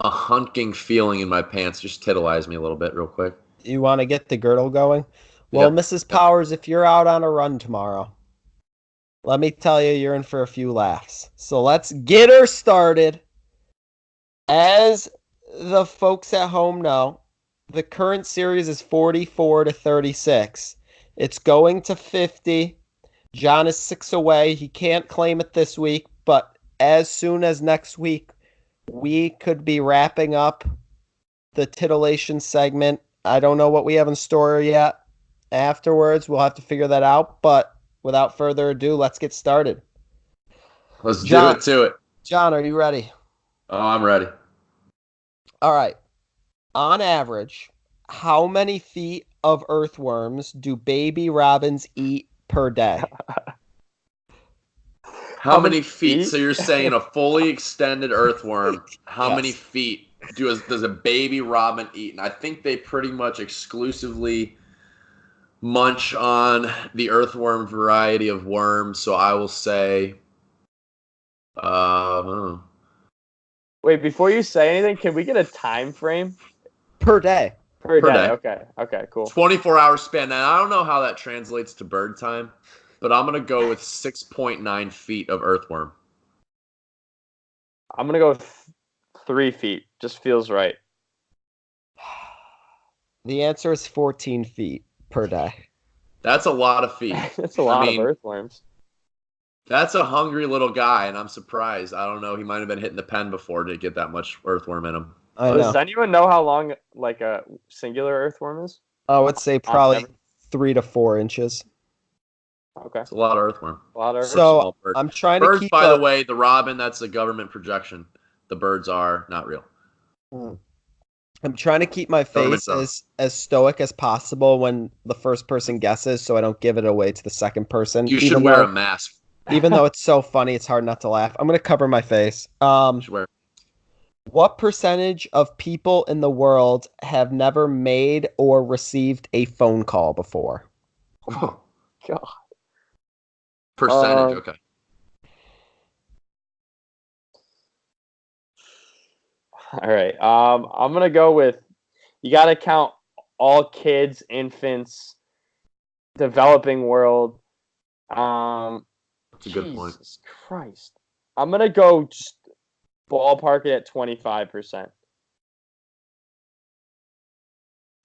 hunking feeling in my pants. Just titilize me a little bit real quick. You want to get the girdle going? Well, Yeah. Mrs. Powers, if you're out on a run tomorrow, let me tell you, you're in for a few laughs. So let's get her started. As the folks at home know, the current series is 44-36. It's going to 50. John is 6 away. He can't claim it this week, but as soon as next week, we could be wrapping up the titillation segment. I don't know what we have in store yet. Afterwards, we'll have to figure that out. But without further ado, let's get started. Let's John- do it to it. John, are you ready? Oh, I'm ready. All right. On average, how many feet of earthworms do baby robins eat per day? How many feet? feet? So you're saying a fully extended earthworm? How Yes. many feet does a baby robin eat? And I think they pretty much exclusively munch on the earthworm variety of worms. So I will say, Wait, before you say anything, can we get a time frame Per day. per Per day? day. Okay, cool. 24-hour span. Now I don't know how that translates to bird time, but I'm gonna go with 6.9 feet of earthworm. I'm gonna go with 3 feet. Just feels right. The answer is 14 feet per day. That's a lot of feet. That's a lot mean, of earthworms. That's a hungry little guy, and I'm surprised. I don't know. He might have been hitting the pen before to get that much earthworm in him. I Does know. anyone know how long like a singular earthworm is? I would say probably never. 3 to 4 inches. Okay, It's a lot of earthworm. a lot of So small bird. I'm trying to Birds, keep by up. the way, the robin, that's a government projection. The birds are not real. I'm trying to keep my Government face zone. as stoic as possible when the first person guesses, so I don't give it away to the second person. You should even wear though, a mask. even though it's so funny, it's hard not to laugh. I'm gonna cover my face. You should wear. What percentage of people in the world have never made or received a phone call before? Oh, God. percentage. Okay. All right. I'm gonna go with you gotta count all kids, infants, developing world. That's a good point. Jesus Christ. I'm gonna go just ballpark it at 25%.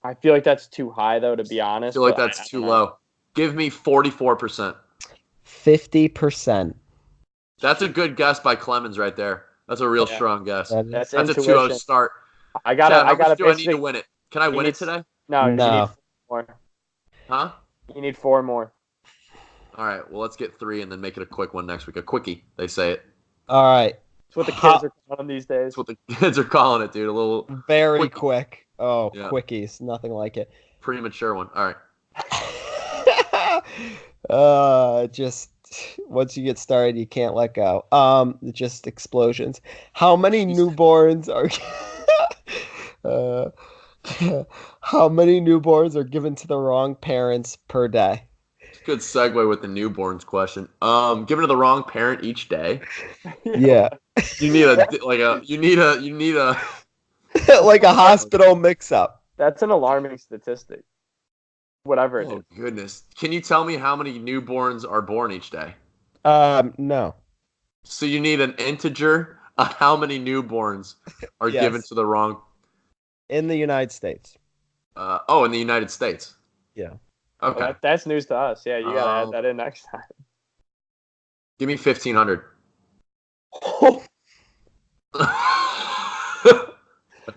I feel like that's too high though, to be I honest. feel like but I that's too don't know. low. Give me 44%. 50%. That's a good guess by Clemens right there. That's a real Yeah. strong guess. That is- That's That's a intuition. 2-0 start. I Chad, gotta how much do I need basically to win it? Can I you win need it today? no, No. you need 4 more. Huh? You need 4 more. All right. Well, let's get 3 and then make it a quick one next week. A quickie, they say it. All right. That's what the Ha- kids are calling them these days. That's what the kids are calling it, dude. A little Very Quickie. quick. Oh, Yeah. quickies. Nothing like it. premature one. All right. Just once you get started, you can't let go. Just explosions. How many newborns are how many newborns are given to the wrong parents per day? Good segue with the newborns question. Given to the wrong parent each day, Yeah. you need you need a Like a hospital mix-up. That's an alarming statistic. Whatever it Oh is. goodness. Can you tell me how many newborns are born each day? No. So you need an integer on how many newborns are Yes. given to the wrong In the United States. in the United States. Yeah. Okay. Well, that's news to us. Yeah, you gotta Um, add that in next time. Give me 1,500.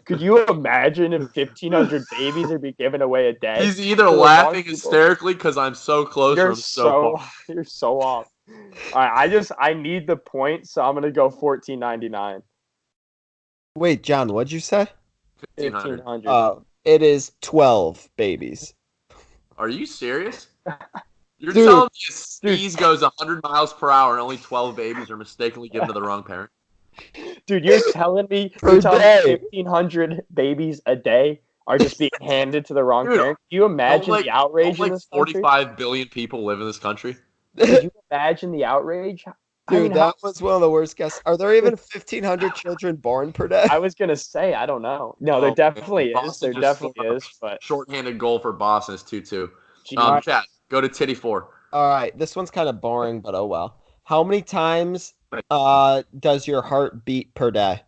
Could you imagine if 1,500 babies are being given away a day? He's either To the wrong laughing people? hysterically because I'm so close or You're I'm so far. you're so off. All right, I need the point, so I'm gonna go 14.99. Wait, John, what'd you say? 1,500. 1,500. It is 12 babies. Are you serious? You're Dude. telling me a sneeze goes 100 miles per hour and only 12 babies are mistakenly given to the wrong parent? Dude, you're telling me Per day. 1,500 babies a day are just being handed to the wrong Dude, parent. Can you imagine the outrage in this country? 45 billion people live in this country? Could you imagine the outrage? Dude, that was one of the worst guesses. Are there even 1,500 children born per day? I was gonna say, I don't know. No, there definitely is. Boston There just definitely scored is. But shorthanded goal for Boston is 2-2. Gee, Chat, go to Titty 4. All right, this one's kind of boring, but oh well. How many times does your heart beat per day?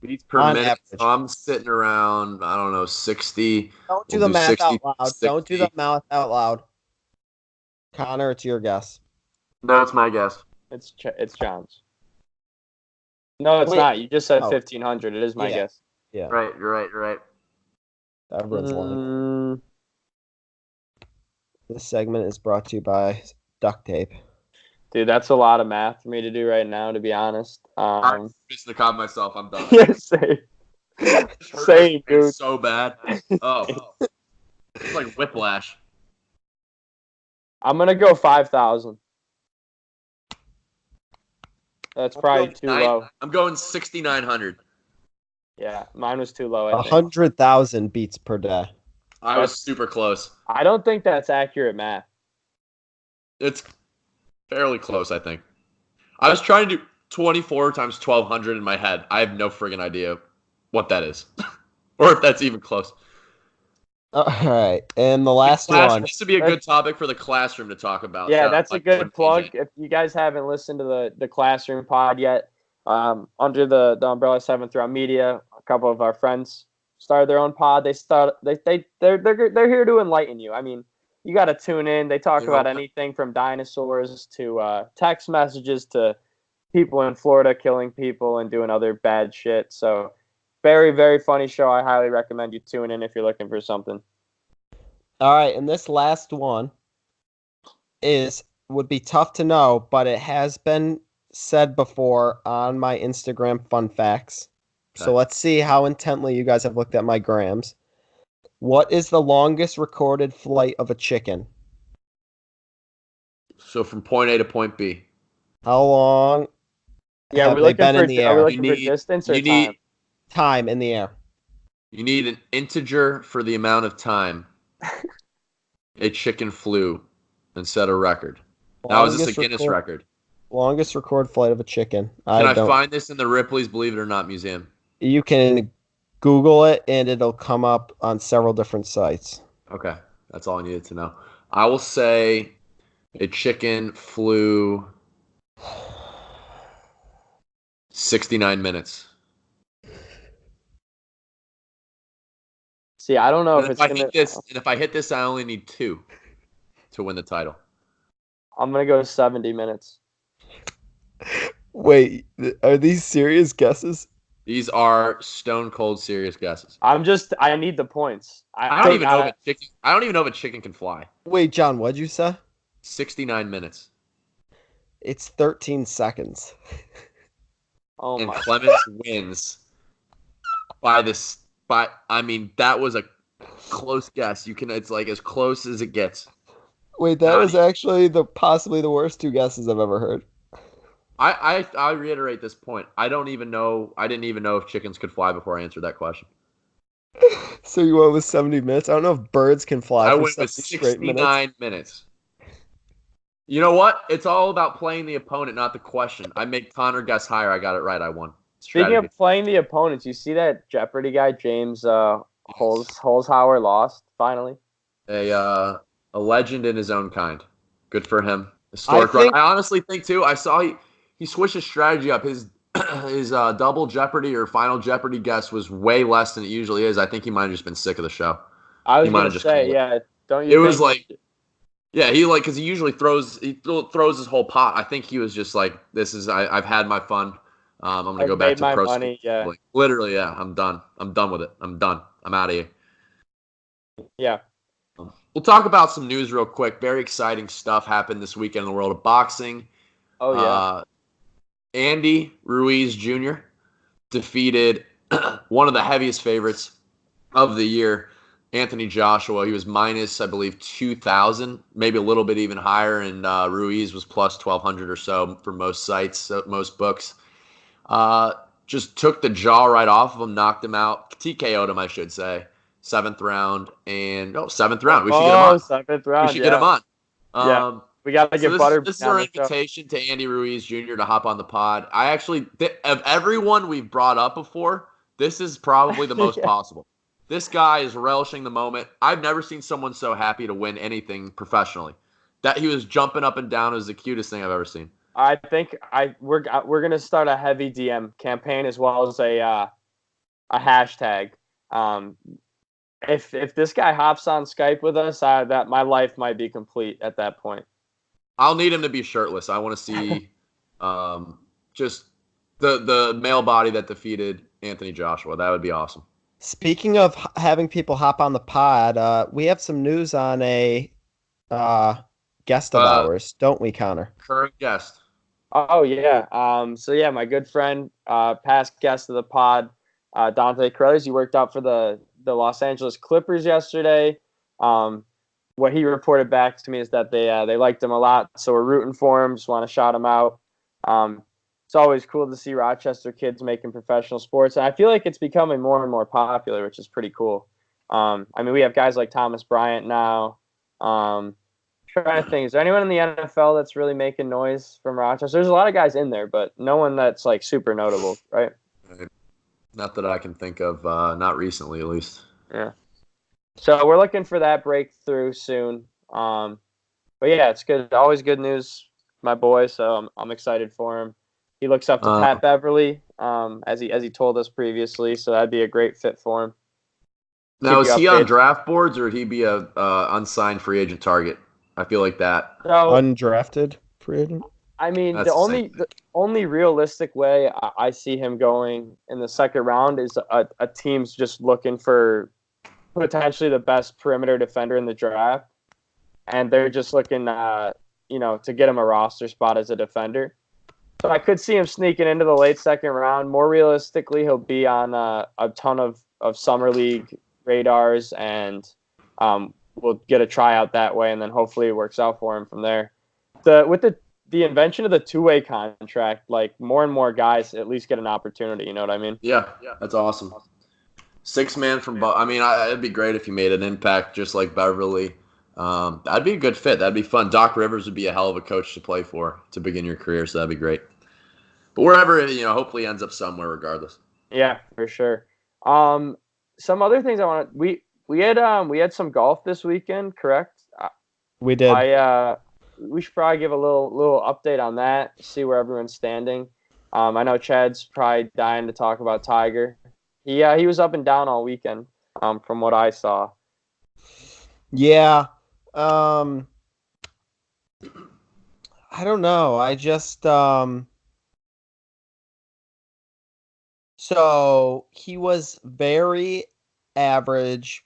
Beats per On minute. average. So I'm sitting around, I don't know, 60. Don't do We'll the do math 60, out loud. Don't do the 60. math out loud. Connor, it's your guess. That's my guess. it's John's. No, it's Wait. not. You just said Oh. 1,500. It is my Yeah. guess. Yeah, Right, you're right. everyone's lying. Mm, This segment is brought to you by duct tape. dude, that's a lot of math for me to do right now, to be honest. I'm missing the cop myself. I'm done. Yeah, same. Same, dude. It's so bad. Oh. It's like whiplash. I'm gonna go 5,000. That's probably too low. I'm going 6,900. Yeah, mine was too low. I think. 100,000 beats per day. I was super close. I don't think that's accurate math. It's fairly close, I think. I was trying to do 24 times 1,200 in my head. I have no friggin' idea what that is. Or if that's even close. All right, and the last one. This would be a good topic for the classroom to talk about. Yeah, Shout out that's a Mike good and plug. TJ. If you guys haven't listened to the classroom pod yet, under the umbrella 7th Round Media, a couple of our friends started their own pod. They're here to enlighten you. I mean, you got to tune in. They talk about anything from dinosaurs to text messages to people in Florida killing people and doing other bad shit. So very, very funny show. I highly recommend you tune in if you're looking for something. All right, and this last one would be tough to know, but it has been said before on my Instagram fun facts. Okay. So let's see how intently you guys have looked at my grams. What is the longest recorded flight of a chicken? So from point A to point B. How long Yeah, have we're they looking been for in the are we air? looking for distance or you time? need Time in the air. you need an integer for the amount of time a chicken flew and set a record. Now is this a Guinness record? Longest record flight of a chicken. Can I find this in the Ripley's Believe It or Not Museum? You can Google it and it'll come up on several different sites. Okay, that's all I needed to know. I will say a chicken flew 69 minutes. See, I don't know And if if it's I gonna. hit this, and if I hit this, I only need 2 to win the title. I'm gonna go 70 minutes. Wait, are these serious guesses? These are stone cold serious guesses. I need the points. I don't even know if a chicken can fly. Wait, John, what'd you say? 69 minutes. It's 13 seconds. Oh And my! Clemens wins that was a close guess. It's like as close as it gets. Wait, that was actually possibly the worst 2 guesses I've ever heard. I reiterate this point. I didn't even know if chickens could fly before I answered that question. So you went with 70 minutes? I don't know if birds can fly I for went with 70 straight minutes. 69 minutes. You know what? It's all about playing the opponent, not the question. I made Connor guess higher. I got it right. I won. Speaking of playing the opponents, you see that Jeopardy guy James Holzhauer lost finally. A legend in his own kind. Good for him. Historic run. I honestly think too. I saw he switched his strategy up. His double Jeopardy or final Jeopardy guess was way less than it usually is. I think he might have just been sick of the show. I was going to say, yeah. Don't you? It was like, yeah, because he usually throws his whole pot. I think he was just like, I've had my fun. I'm gonna go back to pro money, school. yeah. Like, literally, yeah. I'm done. I'm done with it. I'm done. I'm out of here. Yeah. We'll talk about some news real quick. Very exciting stuff happened this weekend in the world of boxing. Oh yeah. Andy Ruiz Jr. defeated one of the heaviest favorites of the year, Anthony Joshua. He was minus, I believe, 2,000, maybe a little bit even higher, and Ruiz was plus 1,200 or so for most sites, most books. just took the jaw right off of him, knocked him out, TKO'd him, I should say. 7th round. Seventh round. We should get him on. 7th round. We should get him on. Yeah. We got to get Butterbean. This is our invitation to Andy Ruiz Jr. to hop on the pod. I actually, of everyone we've brought up before, this is probably the most possible. This guy is relishing the moment. I've never seen someone so happy to win anything professionally. That he was jumping up and down was the cutest thing I've ever seen. I think we're gonna start a heavy DM campaign as well as a hashtag. If this guy hops on Skype with us, that my life might be complete at that point. I'll need him to be shirtless. I want to see just the male body that defeated Anthony Joshua. That would be awesome. Speaking of having people hop on the pod, we have some news on a guest of ours, don't we, Connor? Current guest. Oh, yeah. My good friend, past guest of the pod, Dante Carruthers, he worked out for the Los Angeles Clippers yesterday. What he reported back to me is that they liked him a lot, so we're rooting for him. Just want to shout him out. It's always cool to see Rochester kids making professional sports, and I feel like it's becoming more and more popular, which is pretty cool. We have guys like Thomas Bryant now. Trying to think, is there anyone in the NFL that's really making noise from Rochester? There's a lot of guys in there, but no one that's like super notable, right? Not that I can think of, not recently at least. Yeah. So we're looking for that breakthrough soon. But yeah, it's good. Always good news, my boy. So I'm excited for him. He looks up to Pat Beverly, as he told us previously. So that'd be a great fit for him. Now, is he on draft boards or would he be a unsigned free agent target? I feel like that. So, undrafted free agent. I mean, the only realistic way I see him going in the second round is a team's just looking for potentially the best perimeter defender in the draft, and they're just looking, to get him a roster spot as a defender. So I could see him sneaking into the late second round. More realistically, he'll be on a ton of summer league radars, and we'll get a tryout that way, and then hopefully it works out for him from there. With the invention of the two-way contract, like more and more guys at least get an opportunity. You know what I mean? Yeah, that's awesome. 6-man from it'd be great if you made an impact just like Beverly. That'd be a good fit. That'd be fun. Doc Rivers would be a hell of a coach to play for to begin your career, so that'd be great. But wherever, hopefully ends up somewhere regardless. Yeah, for sure. Some other things we had some golf this weekend, correct? We did. We should probably give a little update on that, see where everyone's standing. I know Chad's probably dying to talk about Tiger. He was up and down all weekend, from what I saw. Yeah. I don't know. I just so he was very average.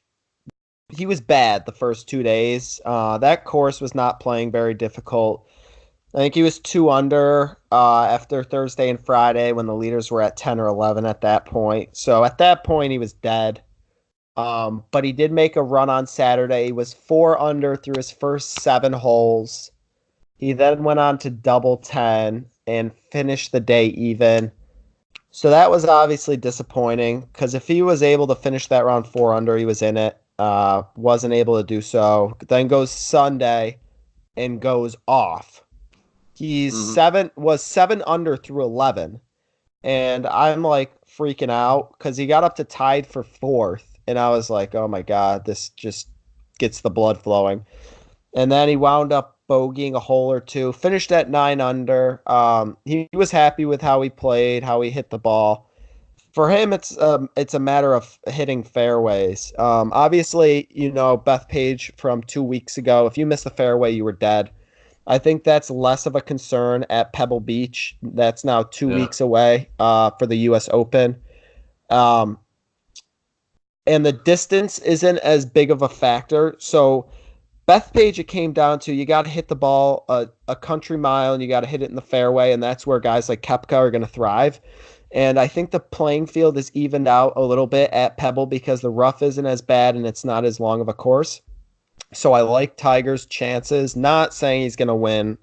He was bad the first 2 days. That course was not playing very difficult. I think he was 2 under after Thursday and Friday when the leaders were at 10 or 11 at that point. So at that point, he was dead. But he did make a run on Saturday. He was 4 under through his first 7 holes. He then went on to double 10 and finished the day even. So that was obviously disappointing because if he was able to finish that round 4 under, he was in it. Wasn't able to do so. Then goes Sunday and goes off. He's 7 under through 11. And I'm like freaking out because he got up to tied for 4th. And I was like, oh my God, this just gets the blood flowing. And then he wound up bogeying a hole or 2, finished at 9 under. He was happy with how he played, how he hit the ball. For him, it's a matter of hitting fairways. Obviously, Bethpage from 2 weeks ago, if you missed the fairway, you were dead. I think that's less of a concern at Pebble Beach. That's now 2 weeks away for the U.S. Open. And the distance isn't as big of a factor. So Bethpage, it came down to you got to hit the ball a country mile and you got to hit it in the fairway, and that's where guys like Koepka are going to thrive. And I think the playing field is evened out a little bit at Pebble because the rough isn't as bad and it's not as long of a course. So I like Tiger's chances. Not saying he's going to win.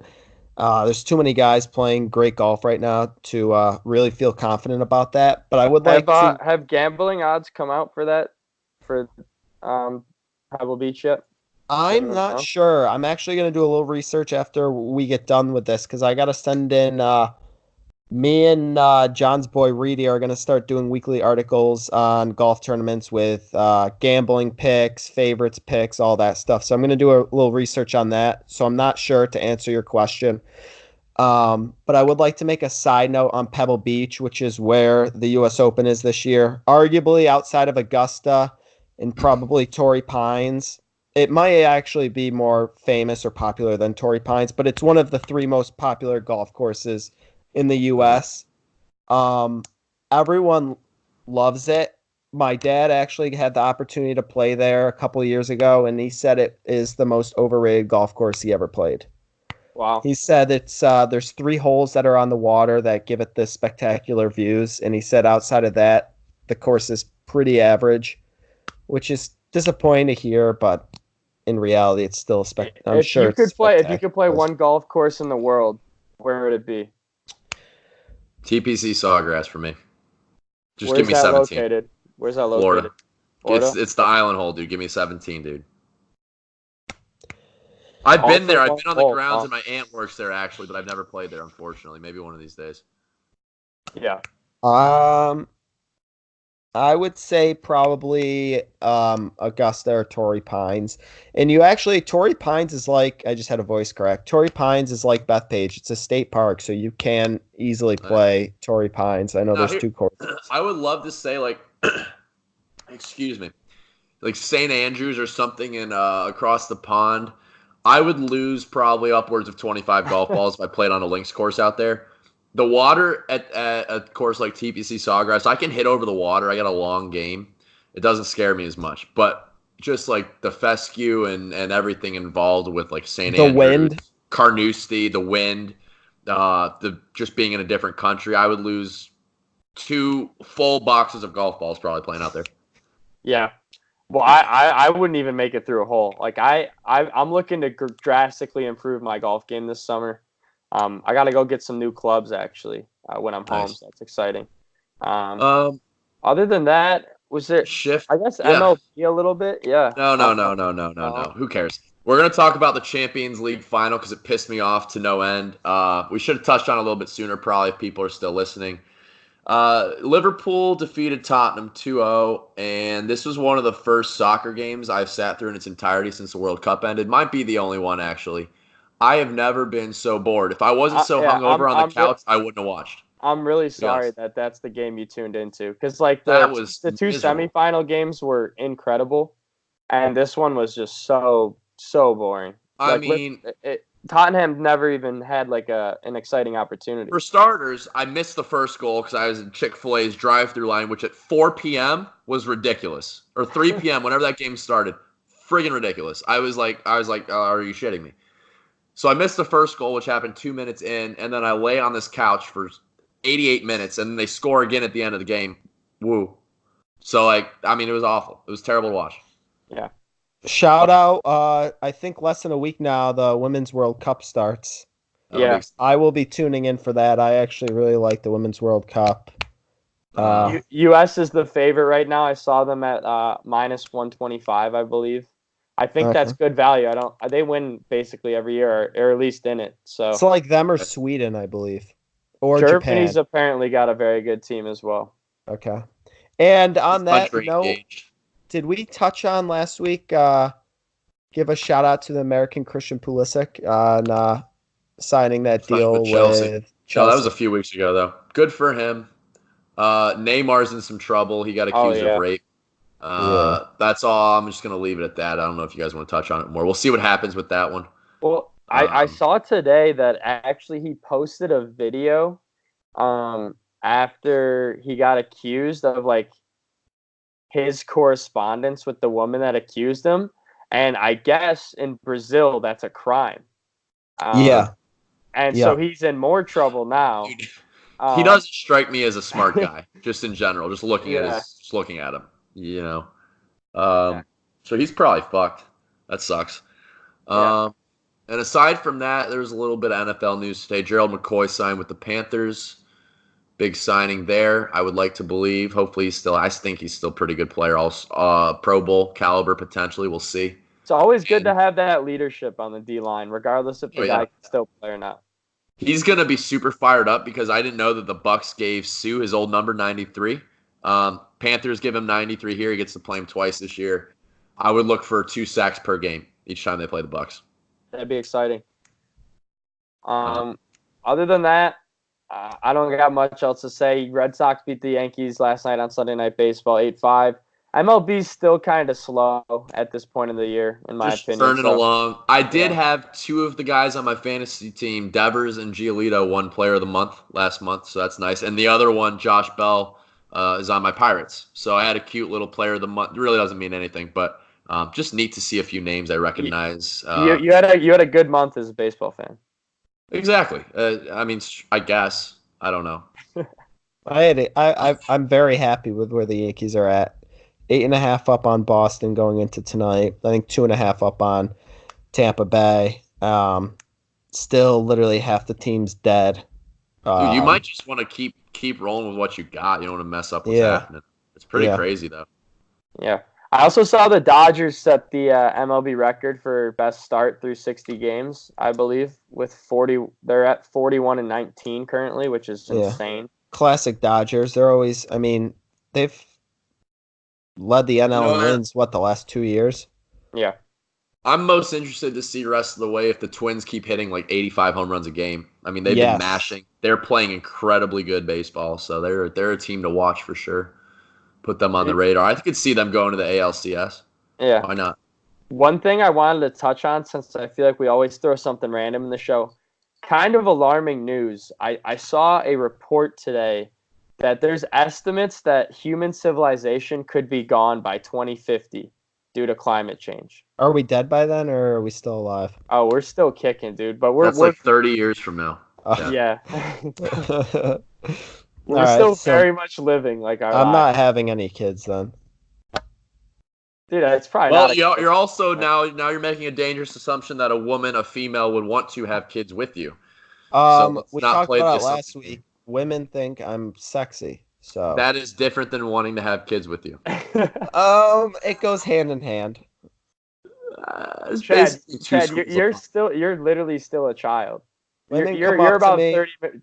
There's too many guys playing great golf right now to really feel confident about that. But I would like to. Have gambling odds come out for that for Pebble Beach yet? I'm not sure. I'm actually going to do a little research after we get done with this because I got to send in. Me and John's boy Reedy are going to start doing weekly articles on golf tournaments with gambling picks, favorites picks, all that stuff. So I'm going to do a little research on that. So I'm not sure to answer your question. But I would like to make a side note on Pebble Beach, which is where the U.S. Open is this year. Arguably outside of Augusta and probably Torrey Pines. It might actually be more famous or popular than Torrey Pines, but it's one of the 3 most popular golf courses in the U.S. Everyone loves it. My dad actually had the opportunity to play there a couple of years ago, and he said it is the most overrated golf course he ever played. Wow. He said it's there's 3 holes that are on the water that give it the spectacular views, and he said outside of that, the course is pretty average, which is disappointing to hear, but in reality, it's still If you could play one golf course in the world, where would it be? TPC Sawgrass for me. Just Where's give me 17. Located? Where's that located? Florida. It's the island hole, dude. Give me 17, dude. I've been there. I've been on the grounds, and my aunt works there actually, but I've never played there, unfortunately. Maybe one of these days. Yeah. I would say probably Augusta or Torrey Pines. And Torrey Pines is like, I just had a voice crack. Torrey Pines is like Bethpage. It's a state park, so you can easily play Torrey Pines. I know there's 2 courses. I would love to say, like, excuse me, like St. Andrews or something in across the pond. I would lose probably upwards of 25 golf balls if I played on a links course out there. The water at a course like TPC Sawgrass, I can hit over the water. I got a long game. It doesn't scare me as much. But just like the fescue and everything involved with like St. Andrews, wind, Carnoustie, the wind, the just being in a different country, I would lose 2 full boxes of golf balls probably playing out there. Yeah. Well, I wouldn't even make it through a hole. Like I'm looking to drastically improve my golf game this summer. I got to go get some new clubs actually when I'm home. So that's exciting. Other than that, was there shift? I guess MLB a little bit. Yeah. No. Who cares? We're gonna talk about the Champions League final because it pissed me off to no end. We should have touched on it a little bit sooner, probably if people are still listening. Liverpool defeated Tottenham 2-0, and this was one of the first soccer games I've sat through in its entirety since the World Cup ended. Might be the only one actually. I have never been so bored. If I wasn't so hungover on the couch, I wouldn't have watched. I'm really sorry that that's the game you tuned into because like the 2 semifinal games were incredible, and this one was just so boring. I mean, Tottenham never even had like an exciting opportunity. For starters, I missed the first goal because I was in Chick-fil-A's drive-thru line, which at 4 p.m. was ridiculous, or 3 p.m. whenever that game started, friggin' ridiculous. I was like, are you shitting me? So I missed the first goal, which happened 2 minutes in, and then I lay on this couch for 88 minutes, and then they score again at the end of the game. Woo. So, it was awful. It was terrible to watch. Yeah. Shout out, I think less than a week now, the Women's World Cup starts. Yeah. I will be tuning in for that. I actually really like the Women's World Cup. U.S. is the favorite right now. I saw them at minus 125, I believe. I think that's good value. They win basically every year, or at least in it. So it's like them or Sweden, I believe, or Germany's Japan. Apparently got a very good team as well. Okay, and on that note, did we touch on last week? Give a shout out to the American Christian Pulisic on signing that deal with Chelsea. No, that was a few weeks ago, though. Good for him. Neymar's in some trouble. He got accused of rape. That's all. I'm just going to leave it at that. I don't know if you guys want to touch on it more. We'll see what happens with that one. Well, I saw today that actually he posted a video after he got accused of like his correspondence with the woman that accused him. And I guess in Brazil, that's a crime. So he's in more trouble now. He doesn't strike me as a smart guy, just in general, just looking at him. You know, so he's probably fucked. That sucks. And aside from that, there's a little bit of NFL news today. Gerald McCoy signed with the Panthers. Big signing there. I would like to believe. Hopefully, I think he's still a pretty good player. Also, Pro Bowl caliber potentially. We'll see. It's always good to have that leadership on the D line, regardless if the guy can still play or not. He's gonna be super fired up because I didn't know that the Bucs gave Sue his old number 93. Panthers give him 93 here. He gets to play him twice this year. I would look for 2 sacks per game each time they play the Bucs. That'd be exciting. Other than that, I don't got much else to say. Red Sox beat the Yankees last night on Sunday Night Baseball 8-5. MLB's still kind of slow at this point of the year, in my opinion. Turning along. I did have 2 of the guys on my fantasy team, Devers and Giolito, won Player of the Month last month, so that's nice. And the other one, Josh Bell, is on my Pirates. So I had a cute little Player of the Month. It really doesn't mean anything, but just neat to see a few names I recognize. You had a good month as a baseball fan. Exactly. I mean, I guess. I don't know. I'm very happy with where the Yankees are at. 8.5 up on Boston going into tonight. I think 2.5 up on Tampa Bay. Still, literally half the team's dead. Dude, you might just want to keep rolling with what you got. You don't want to mess up what's happening. It's pretty crazy, though. Yeah. I also saw the Dodgers set the MLB record for best start through 60 games, I believe, with 40. They're at 41-19 currently, which is insane. Classic Dodgers. They're always. I mean, they've led the NL in wins. The last 2 years? Yeah. I'm most interested to see the rest of the way if the Twins keep hitting like 85 home runs a game. I mean, they've been mashing. They're playing incredibly good baseball, so they're a team to watch for sure. Put them on the radar. I could see them going to the ALCS. Yeah. Why not? One thing I wanted to touch on, since I feel like we always throw something random in the show, kind of alarming news. I saw a report today that there's estimates that human civilization could be gone by 2050 due to climate change. Are we dead by then, or are we still alive? Oh, we're still kicking, dude. But That's like 30 years from now. Yeah. We're still very much living like our I'm lives. not having any kids then. Dude, it's probably well, not. You're also now you're making a dangerous assumption that a female would want to have kids with you. We talked about it last week. Women think I'm sexy, so that is different than wanting to have kids with you. It goes hand in hand. Chad, you're literally still a child. You're about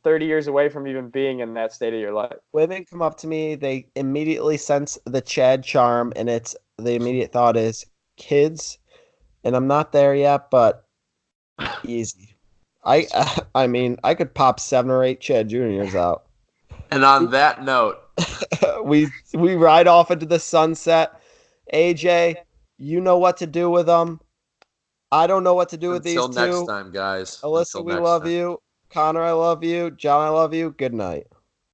30 years away from even being in that state of your life. Women come up to me, they immediately sense the Chad charm, and the immediate thought is kids, and I'm not there yet, but easy. I mean, I could pop 7 or 8 Chad Juniors out. And on that note, we ride off into the sunset. AJ, you know what to do with them. I don't know what to do with these two. Until next time, guys. Alyssa, we love you. Connor, I love you. John, I love you. Good night.